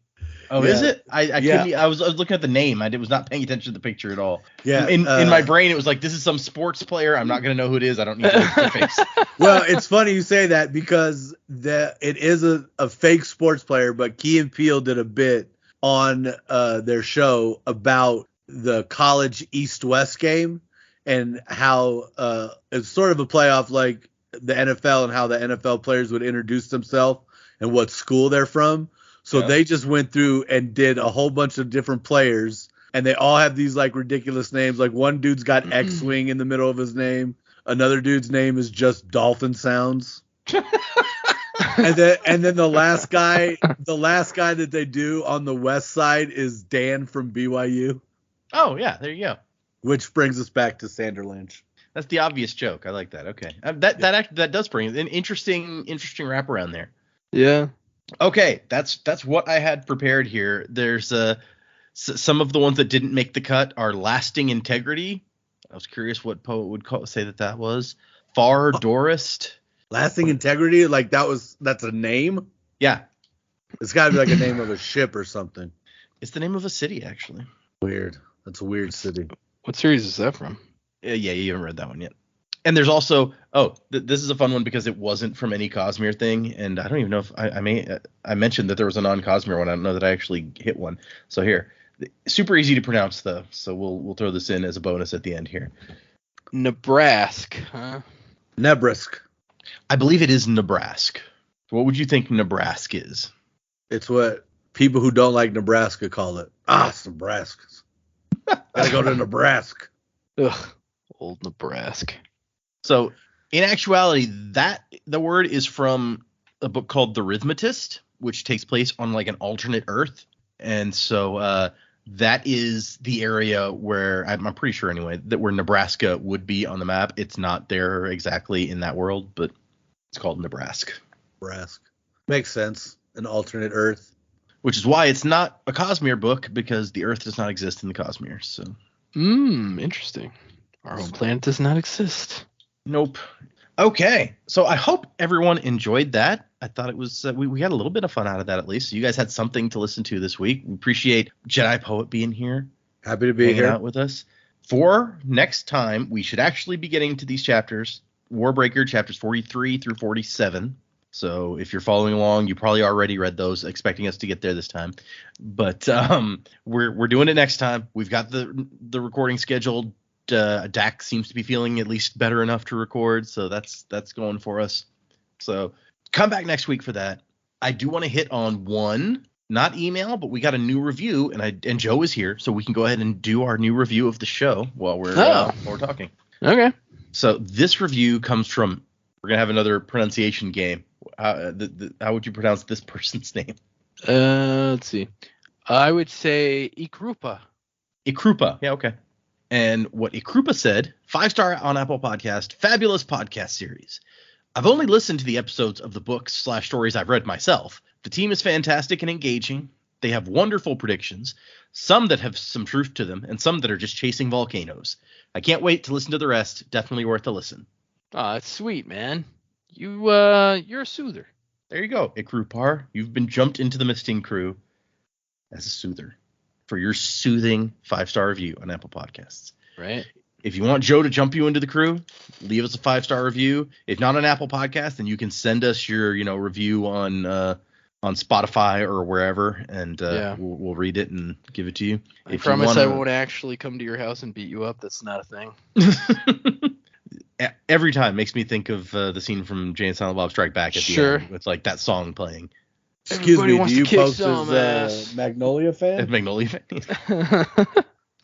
Oh, Yeah. is it? I Yeah. couldn't. I was looking at the name. I was not paying attention to the picture at all. Yeah. In my brain, it was like, this is some sports player. I'm not gonna know who it is. I don't need to look at the face. Well, it's funny you say that because it is a fake sports player, but Key and Peele did a bit on their show about the college East-West game and how it's sort of a playoff like the NFL and how the NFL players would introduce themselves and what school they're from. So Yeah. they just went through and did a whole bunch of different players, and they all have these like ridiculous names. Like one dude's got X-Wing in the middle of his name. Another dude's name is just Dolphin Sounds. and then the last guy that they do on the West Side is Dan from BYU, Oh yeah, there you go. which brings us back to Sander Lynch. That's the obvious joke. I like that. Okay, that does bring an interesting wraparound there. Yeah. Okay, that's what I had prepared here. There's some of the ones that didn't make the cut are Lasting Integrity. I was curious what poet would say that was. Far Dorist. Lasting Integrity, like that's a name. Yeah, It's got to be like a name of a ship or something. it's the name of a city actually. Weird. That's a weird city. What series is that from? Yeah, you haven't read that one yet. And there's also this is a fun one because it wasn't from any Cosmere thing, and I don't even know if I mentioned that there was a non-Cosmere one. I don't know that I actually hit one. So here, super easy to pronounce though. So we'll throw this in as a bonus at the end here. Nebraska, huh? Nebraska. I believe it is Nebraska. What would you think Nebraska is? It's what people who don't like Nebraska call it. It's Nebraska. Gotta go to Nebraska. Ugh, old Nebraska. So in actuality, that the word is from a book called The Rhythmatist, which takes place on like an alternate Earth. And so that is the area where I'm pretty sure anyway, that where Nebraska would be on the map. It's not there exactly in that world, but it's called Nebraska, Nebraska. Makes sense. An alternate Earth. which is why it's not a Cosmere book, because the Earth does not exist in the Cosmere. So Interesting. Our home planet does not exist. nope. Okay, so I hope everyone enjoyed that. I thought it was we had a little bit of fun out of that at least. So you guys had something to listen to this week. We appreciate Jedi Poet being here, Happy to be hanging here. out with us. For next time, we should actually be getting to these chapters, Warbreaker chapters 43 through 47. So if you're following along, you probably already read those, expecting us to get there this time. But we're doing it next time. We've got the recording scheduled. Dak seems to be feeling at least better enough to record, so that's going for us. So come back next week for that. I do want to hit on one, not email, but we got a new review, and Joe is here, so we can go ahead and do our new review of the show while we're talking. Okay. So this review comes from. We're gonna have another pronunciation game. How would you pronounce this person's name? Let's see. I would say Ikrupa. Ikrupa. Yeah, okay. And what Ikrupa said, 5-star on Apple Podcast, fabulous podcast series. I've only listened to the episodes of the books/stories I've read myself. The team is fantastic and engaging. They have wonderful predictions, some that have some truth to them, and some that are just chasing volcanoes. I can't wait to listen to the rest. Definitely worth a listen. Oh, that's sweet, man. You're a soother. There you go, Ikrupar. You've been jumped into the Misting crew as a soother for your soothing 5-star review on Apple Podcasts. Right. If you want Joe to jump you into the crew, leave us a 5-star review. If not on Apple Podcast, then you can send us your review on Spotify or wherever, and we'll read it and give it to you. I promise I won't actually come to your house and beat you up. That's not a thing. Every time makes me think of the scene from Jay and Silent Bob Strike Back at the end with like that song playing. Excuse Everybody me, wants do you to kick post some as ass. Magnolia fan? Magnolia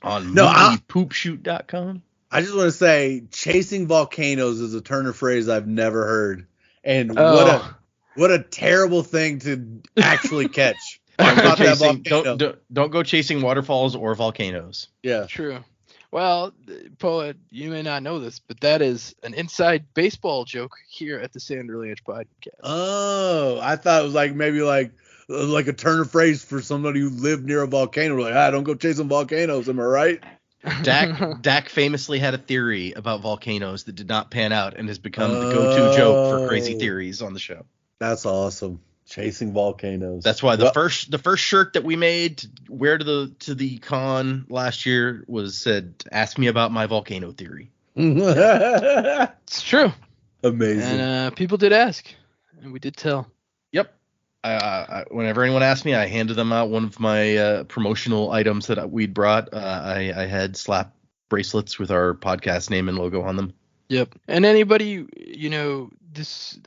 on No, moviepoopshoot.com. I just want to say, chasing volcanoes is a turn of phrase I've never heard, and what a terrible thing to actually catch. Don't go chasing waterfalls or volcanoes. Yeah. True. Well, Poet, you may not know this, but that is an inside baseball joke here at the Sander Lynch podcast. Oh, I thought it was like maybe like a turn of phrase for somebody who lived near a volcano. Like, don't go chasing volcanoes. Am I right? Dak famously had a theory about volcanoes that did not pan out and has become the go-to joke for crazy theories on the show. That's awesome. Chasing volcanoes. That's why the first shirt that we made to wear to the con last year was said, "Ask me about my volcano theory." It's true. Amazing. And people did ask, and we did tell. Yep. Whenever anyone asked me, I handed them out one of my promotional items that we'd brought. I had slap bracelets with our podcast name and logo on them. Yep. And anybody,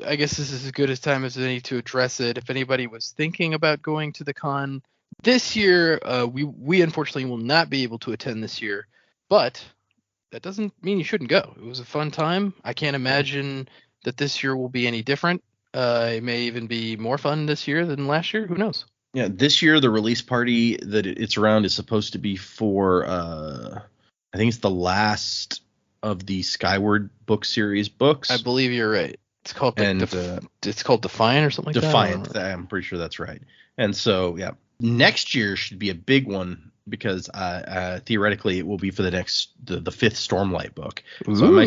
I guess this is as good a time as any to address it. If anybody was thinking about going to the con this year, we unfortunately will not be able to attend this year, but that doesn't mean you shouldn't go. It was a fun time. I can't imagine that this year will be any different. It may even be more fun this year than last year. Who knows? Yeah, this year the release party that it's around is supposed to be for I think it's the last of the Skyward book series books. I believe you're right. It's called it's called Defiant or something like Defiant. that. I'm pretty sure that's right. And so yeah, next year should be a big one because theoretically it will be for the fifth Stormlight book. So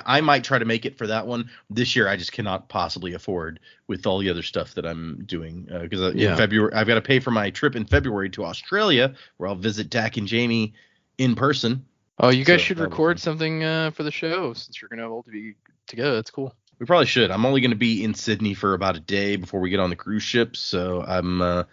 I might try to make it for that one. This year I just cannot possibly afford with all the other stuff that I'm doing because in February I've got to pay for my trip in February to Australia where I'll visit Dak and Jamie in person. Oh, you guys should record something for the show since you're gonna all be together. That's cool. We probably should. I'm only going to be in Sydney for about a day before we get on the cruise ship, so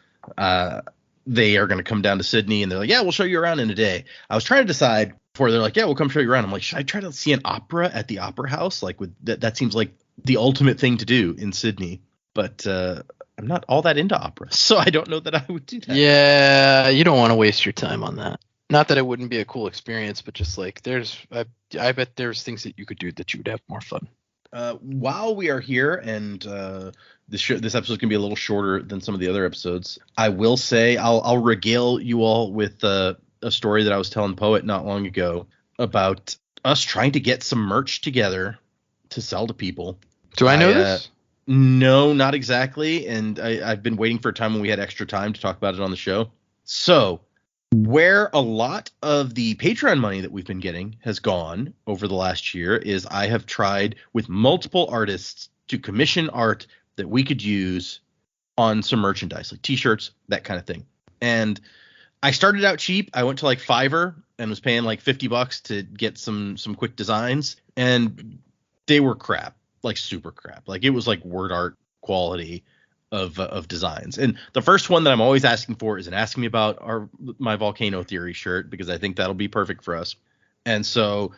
they are going to come down to Sydney, and they're like, yeah, we'll show you around in a day. I was trying to decide before they're like, yeah, we'll come show you around. I'm like, should I try to see an opera at the Opera House? Like, that seems like the ultimate thing to do in Sydney, but I'm not all that into opera, so I don't know that I would do that. Yeah, you don't want to waste your time on that. Not that it wouldn't be a cool experience, but just like I bet there's things that you could do that you would have more fun. While we are here, and this episode can be a little shorter than some of the other episodes, I will say I'll regale you all with a story that I was telling Poet not long ago about us trying to get some merch together to sell to people. Do I know this? No, not exactly. And I've been waiting for a time when we had extra time to talk about it on the show. So where a lot of the Patreon money that we've been getting has gone over the last year is I have tried with multiple artists to commission art that we could use on some merchandise, like t-shirts, that kind of thing. And I started out cheap. I went to like Fiverr and was paying like $50 to get some quick designs, and they were crap, like super crap. Like it was like word art quality of designs. And the first one that I'm always asking for is an Ask Me About my Volcano Theory shirt, because I think that'll be perfect for us. And so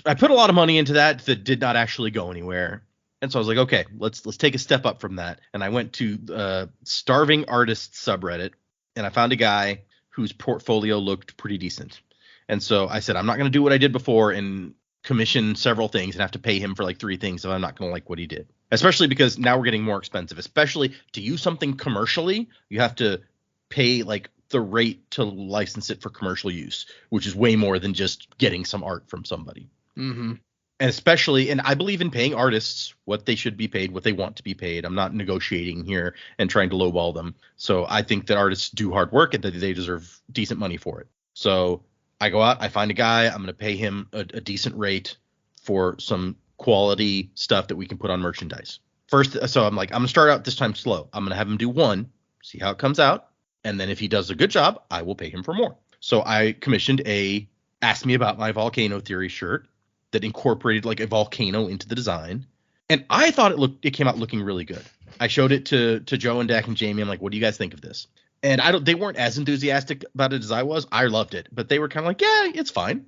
I put a lot of money into that did not actually go anywhere. And so I was like, okay, let's take a step up from that. And I went to Starving Artists subreddit, and I found a guy whose portfolio looked pretty decent. And so I said, I'm not going to do what I did before and commission several things and have to pay him for like 3 things if I'm not going to like what he did. Especially because now we're getting more expensive. Especially to use something commercially, you have to pay like the rate to license it for commercial use, which is way more than just getting some art from somebody. Mm-hmm. And especially, and I believe in paying artists what they should be paid, what they want to be paid. I'm not negotiating here and trying to lowball them. So I think that artists do hard work and that they deserve decent money for it. So I go out, I find a guy, I'm going to pay him a decent rate for some quality stuff that we can put on merchandise. First, so I'm like, I'm going to start out this time slow. I'm going to have him do 1, see how it comes out. And then if he does a good job, I will pay him for more. So I commissioned a Ask Me About My Volcano Theory shirt that incorporated like a volcano into the design. And I thought it came out looking really good. I showed it to Joe and Dak and Jamie. I'm like, what do you guys think of this? And they weren't as enthusiastic about it as I was. I loved it, but they were kind of like, yeah, it's fine.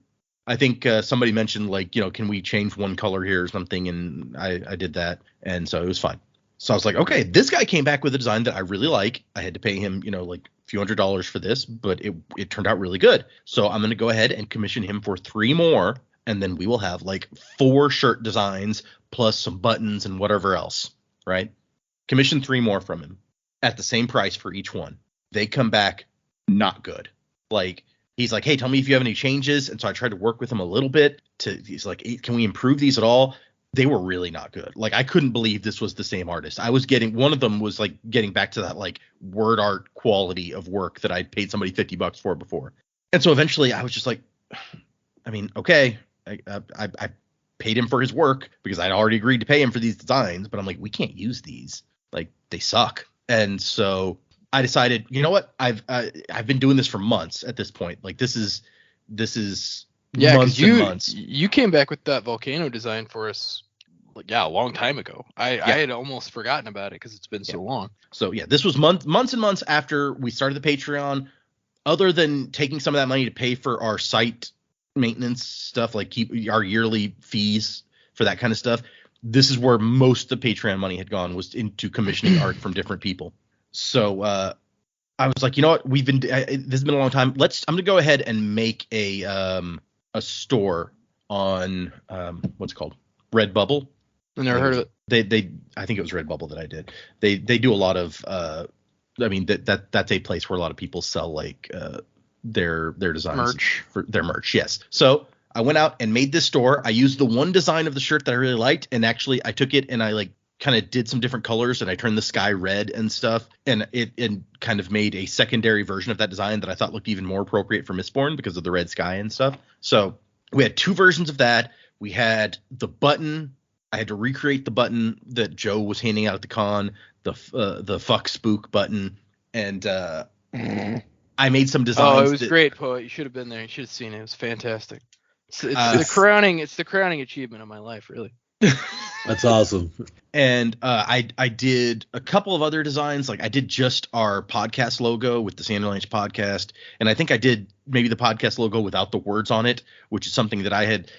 I think somebody mentioned like, can we change one color here or something? And I did that. And so it was fine. So I was like, okay, this guy came back with a design that I really like. I had to pay him, like a few $100s for this, but it turned out really good. So I'm going to go ahead and commission him for 3 more. And then we will have like 4 shirt designs plus some buttons and whatever else, right? Commission 3 more from him at the same price for each one. They come back not good. Like, he's like, hey, tell me if you have any changes. And so I tried to work with him a little bit he's like, hey, can we improve these at all? They were really not good. Like, I couldn't believe this was the same artist. One of them was like getting back to that like word art quality of work that I'd paid somebody $50 for before. And so eventually I was just like, I mean, okay, I paid him for his work because I'd already agreed to pay him for these designs, but I'm like, we can't use these. Like, they suck. And so I decided, you know what? I've been doing this for months at this point. Like, this is Yeah, months because and months. you came back with that volcano design for us, like, a long time ago. I had almost forgotten about it because it's been so long. So yeah, this was months and months after we started the Patreon. Other than taking some of that money to pay for our site maintenance stuff, like keep our yearly fees for that kind of stuff, this is where most of the Patreon money had gone, was into commissioning art from different people. So I was like, you know what, this has been a long time. I'm gonna go ahead and make a store on what's it called, Redbubble. I never heard of it. I think it was Redbubble that I did. They do a lot of I mean, that's a place where a lot of people sell like their designs, Merch. for their merch. Yes. So I went out and made this store. I used the one design of the shirt that I really liked, and actually I took it and I like kind of did some different colors, and I turned the sky red and stuff, and it kind of made a secondary version of that design that I thought looked even more appropriate for Mistborn because of the red sky and stuff. So we had two versions of that. We had the button. I had to recreate the button that Joe was handing out at the con, the fuck spook button, and I made some designs. Oh, it was great, Poet. You should have been there. You should have seen it. It was fantastic. It's the crowning achievement of my life, really. That's awesome. And I did a couple of other designs. Like I did just our podcast logo with the Sanderlanche podcast, and I think I did maybe the podcast logo without the words on it, which is something that I had.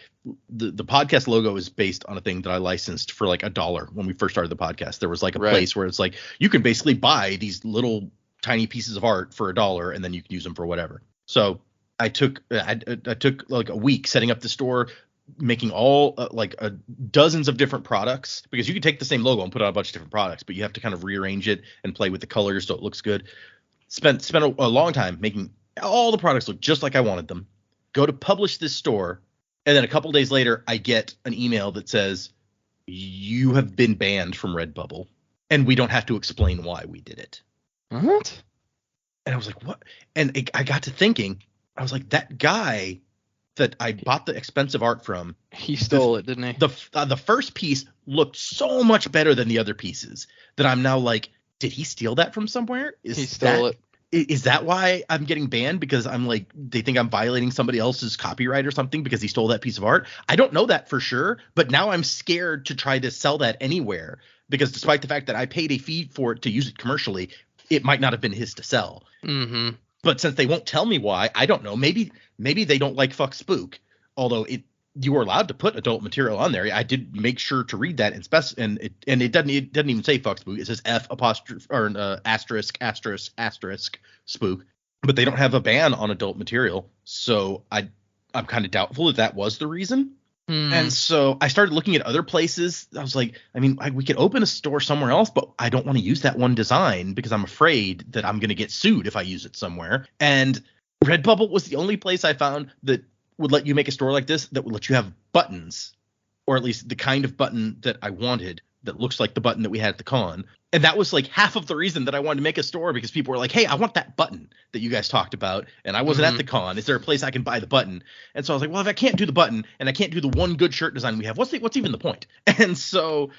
The podcast logo is based on a thing that I licensed for like $1 when we first started the podcast. There was like a place where it's like you can basically buy these little tiny pieces of art for $1 and then you can use them for whatever. So I took like a week setting up the store, making all dozens of different products, because you can take the same logo and put out a bunch of different products, but you have to kind of rearrange it and play with the colors so it looks good. Spent a long time making all the products look just like I wanted them. Go to publish this store. And then a couple days later, I get an email that says, you have been banned from Redbubble, and we don't have to explain why we did it. What? And I was like, what? And I got to thinking, I was like, that guy that I bought the expensive art from, he stole it, didn't he? The first piece looked so much better than the other pieces that I'm now like, did he steal that from somewhere? He stole it. Is that why I'm getting banned? Because I'm like, they think I'm violating somebody else's copyright or something because he stole that piece of art? I don't know that for sure, but now I'm scared to try to sell that anywhere, because despite the fact that I paid a fee for it to use it commercially, it might not have been his to sell. Mm-hmm. But since they won't tell me why, I don't know. Maybe they don't like fuck spook, although you were allowed to put adult material on there. I did make sure to read that and it doesn't even say fuck spook. It says F apostrophe or asterisk spook, but they don't have a ban on adult material. So I'm kind of doubtful that was the reason. And so I started looking at other places. I was like, I mean, we could open a store somewhere else, but I don't want to use that one design because I'm afraid that I'm going to get sued if I use it somewhere. And Redbubble was the only place I found that would let you make a store like this, that would let you have buttons, or at least the kind of button that I wanted that looks like the button that we had at the con. And that was like half of the reason that I wanted to make a store, because people were like, hey, I want that button that you guys talked about, and I wasn't at the con. Is there a place I can buy the button? And so I was like, well, if I can't do the button and I can't do the one good shirt design we have, what's even the point? And so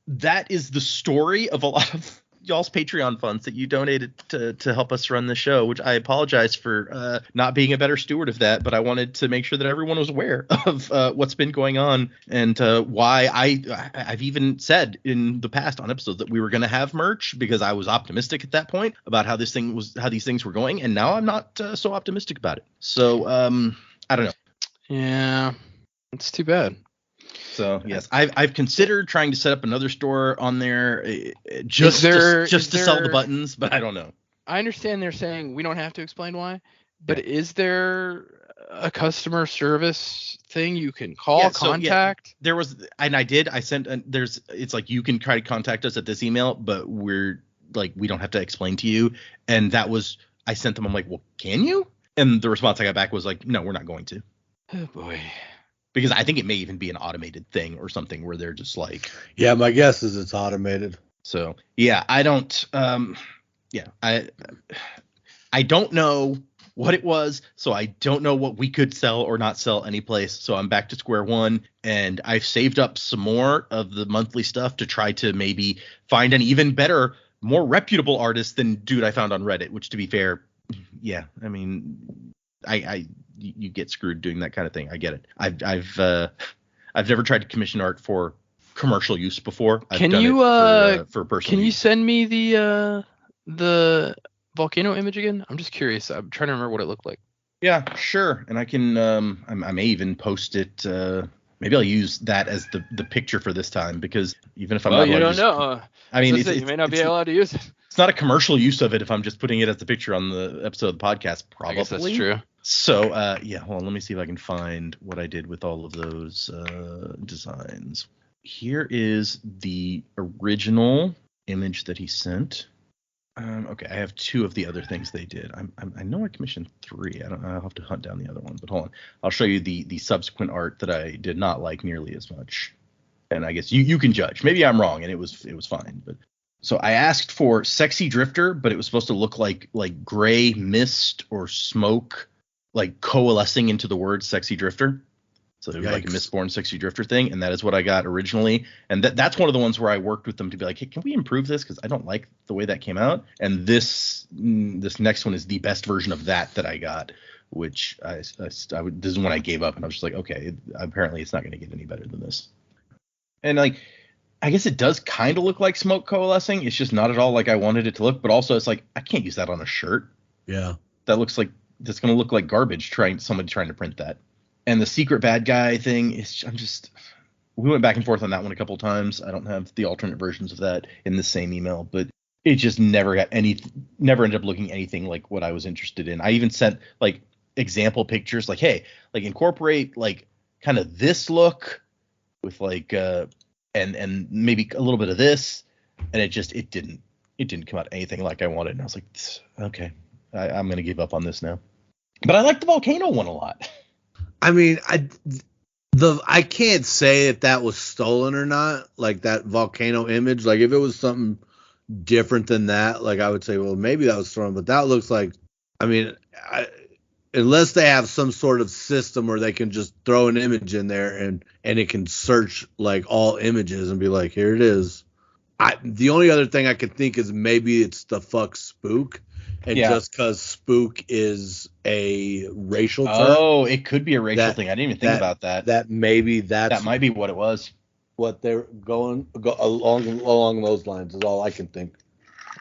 that is the story of a lot of y'all's Patreon funds that you donated to help us run the show, which I apologize for not being a better steward of that, but I wanted to make sure that everyone was aware of what's been going on, and why I've even said in the past on episodes that we were going to have merch, because I was optimistic at that point about how these things were going, and now I'm not so optimistic about it. So I don't know. Yeah, it's too bad. So yes, I've considered trying to set up another store on there just to sell the buttons, but I don't know. I understand they're saying we don't have to explain why, but is there a customer service thing you can call, contact? There was, and I sent. It's like, you can try to contact us at this email, but we don't have to explain to you. And that was, I sent them. I'm like, well, can you? And the response I got back was like, no, we're not going to. Oh boy. Because I think it may even be an automated thing or something where they're just like. Yeah, my guess is it's automated. So yeah, I don't. I don't know what it was. So I don't know what we could sell or not sell anyplace. So I'm back to square one, and I've saved up some more of the monthly stuff to try to maybe find an even better, more reputable artist than dude I found on Reddit, which, to be fair, yeah, I mean, you get screwed doing that kind of thing. I get it. I've never tried to commission art for commercial use before. I've done it for personal can you use. send me the volcano image again? I'm just curious. I'm trying to remember what it looked like. Yeah, sure. And I can I may even post it. Maybe I'll use that as the picture for this time, because even if I'm not you allowed don't to know. I mean, You may not be allowed to use it. it's not a commercial use of it if I'm just putting it as the picture on the episode of the podcast. Probably. I guess that's true. So yeah, hold on. Let me see if I can find what I did with all of those designs. Here is the original image that he sent. Okay, I have 2 of the other things they did. I know I commissioned 3. I'll have to hunt down the other one, but hold on. I'll show you the subsequent art that I did not like nearly as much. And I guess you can judge. Maybe I'm wrong and it was fine. But so I asked for Sexy Drifter, but it was supposed to look like gray mist or smoke, like coalescing into the word Sexy Drifter. So it was like a Mistborn Sexy Drifter thing, and that is what I got originally. And that's one of the ones where I worked with them to be like, hey, can we improve this? Because I don't like the way that came out. And this next one is the best version of that I got, which this is when I gave up, and I was just like, okay, apparently it's not going to get any better than this. And like, I guess it does kind of look like smoke coalescing. It's just not at all like I wanted it to look. But also, it's like, I can't use that on a shirt. Yeah, that's going to look like garbage. Somebody trying to print that. And the secret bad guy thing is, we went back and forth on that one a couple times. I don't have the alternate versions of that in the same email, but it just never ended up looking anything like what I was interested in. I even sent like example pictures, like, hey, like incorporate like kind of this look with like, and maybe a little bit of this. And it didn't come out anything like I wanted. And I was like, okay, I'm going to give up on this now. But I like the volcano one a lot. I mean, I can't say if that was stolen or not, like that volcano image. Like if it was something different than that, like I would say, well, maybe that was stolen. But that looks like, I mean, unless they have some sort of system where they can just throw an image in there and it can search like all images and be like, here it is. The only other thing I could think is maybe it's the fuck spook. And just because spook is a racial term. Oh, it could be a racial thing. I didn't even think about that. That might be what it was. What they're going along those lines is all I can think.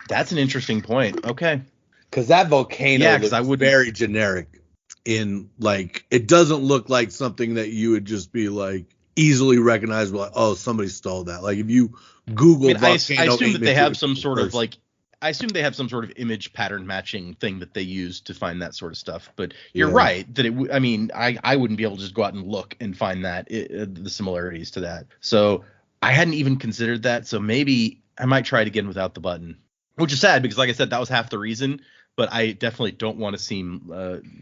That's an interesting point. Okay. Because that volcano looks very generic. In like, it doesn't look like something that you would just be like easily recognizable. Like, oh, somebody stole that. Like if you Google volcano, I assume that they have some sort of like. I assume they have some sort of image pattern matching thing that they use to find that sort of stuff. But you're right that I wouldn't be able to just go out and look and find that the similarities to that. So I hadn't even considered that. So maybe I might try it again without the button, which is sad because, like I said, that was half the reason. But I definitely don't want to seem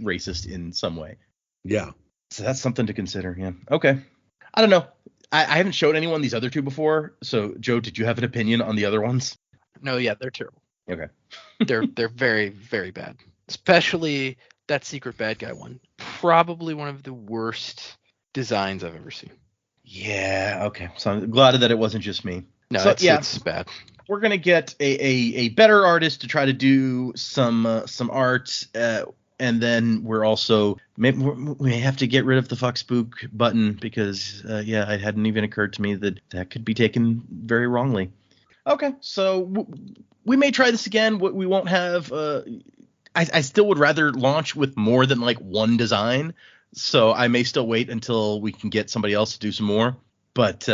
racist in some way. Yeah. So that's something to consider. Yeah. Okay. I don't know. I haven't showed anyone these other 2 before. So Joe, did you have an opinion on the other ones? No, yeah, they're terrible. Okay. they're very, very bad. Especially that secret bad guy one. Probably one of the worst designs I've ever seen. Yeah, okay. So I'm glad that it wasn't just me. No, so, it's bad. We're gonna get a better artist to try to do some art, and then we're also we may have to get rid of the fuck spook button because it hadn't even occurred to me that could be taken very wrongly. Okay, so we may try this again. We won't have. I still would rather launch with more than like one design. So I may still wait until we can get somebody else to do some more. But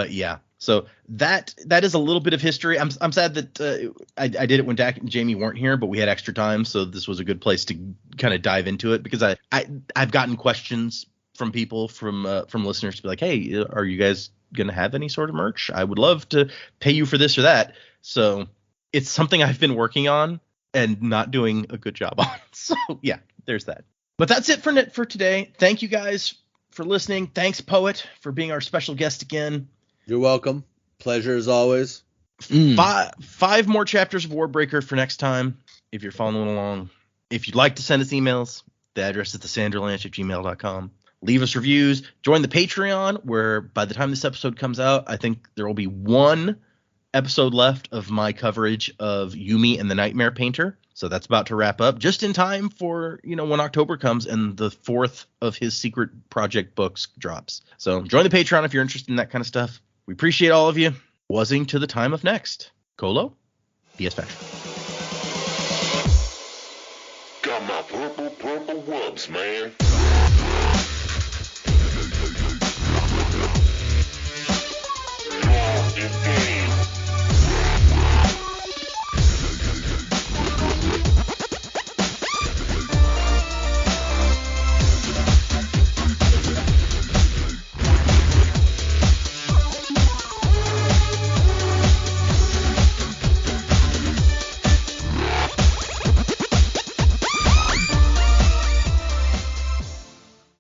yeah. So that is a little bit of history. I'm sad that I did it when Dak and Jamie weren't here, but we had extra time, so this was a good place to kind of dive into it because I've gotten questions from people from listeners to be like, hey, are you guys gonna have any sort of merch? I would love to pay you for this or that. So it's something I've been working on and not doing a good job on. So yeah, there's that. But that's it for today. Thank you guys for listening. Thanks, Poet, for being our special guest again. You're welcome. Pleasure as always. 5 more chapters of Warbreaker for next time. If you're following along, If you'd like to send us emails, the address is thesanderlanch@gmail.com. Leave us reviews. Join the Patreon, where by the time this episode comes out, I think there will be one episode left of my coverage of Yumi and the Nightmare Painter. So that's about to wrap up just in time for, when October comes and the 4th of his secret project books drops. So join the Patreon if you're interested in that kind of stuff. We appreciate all of you. Wuzzing to the time of next. Colo, DS Factory. Got my purple wubs, man.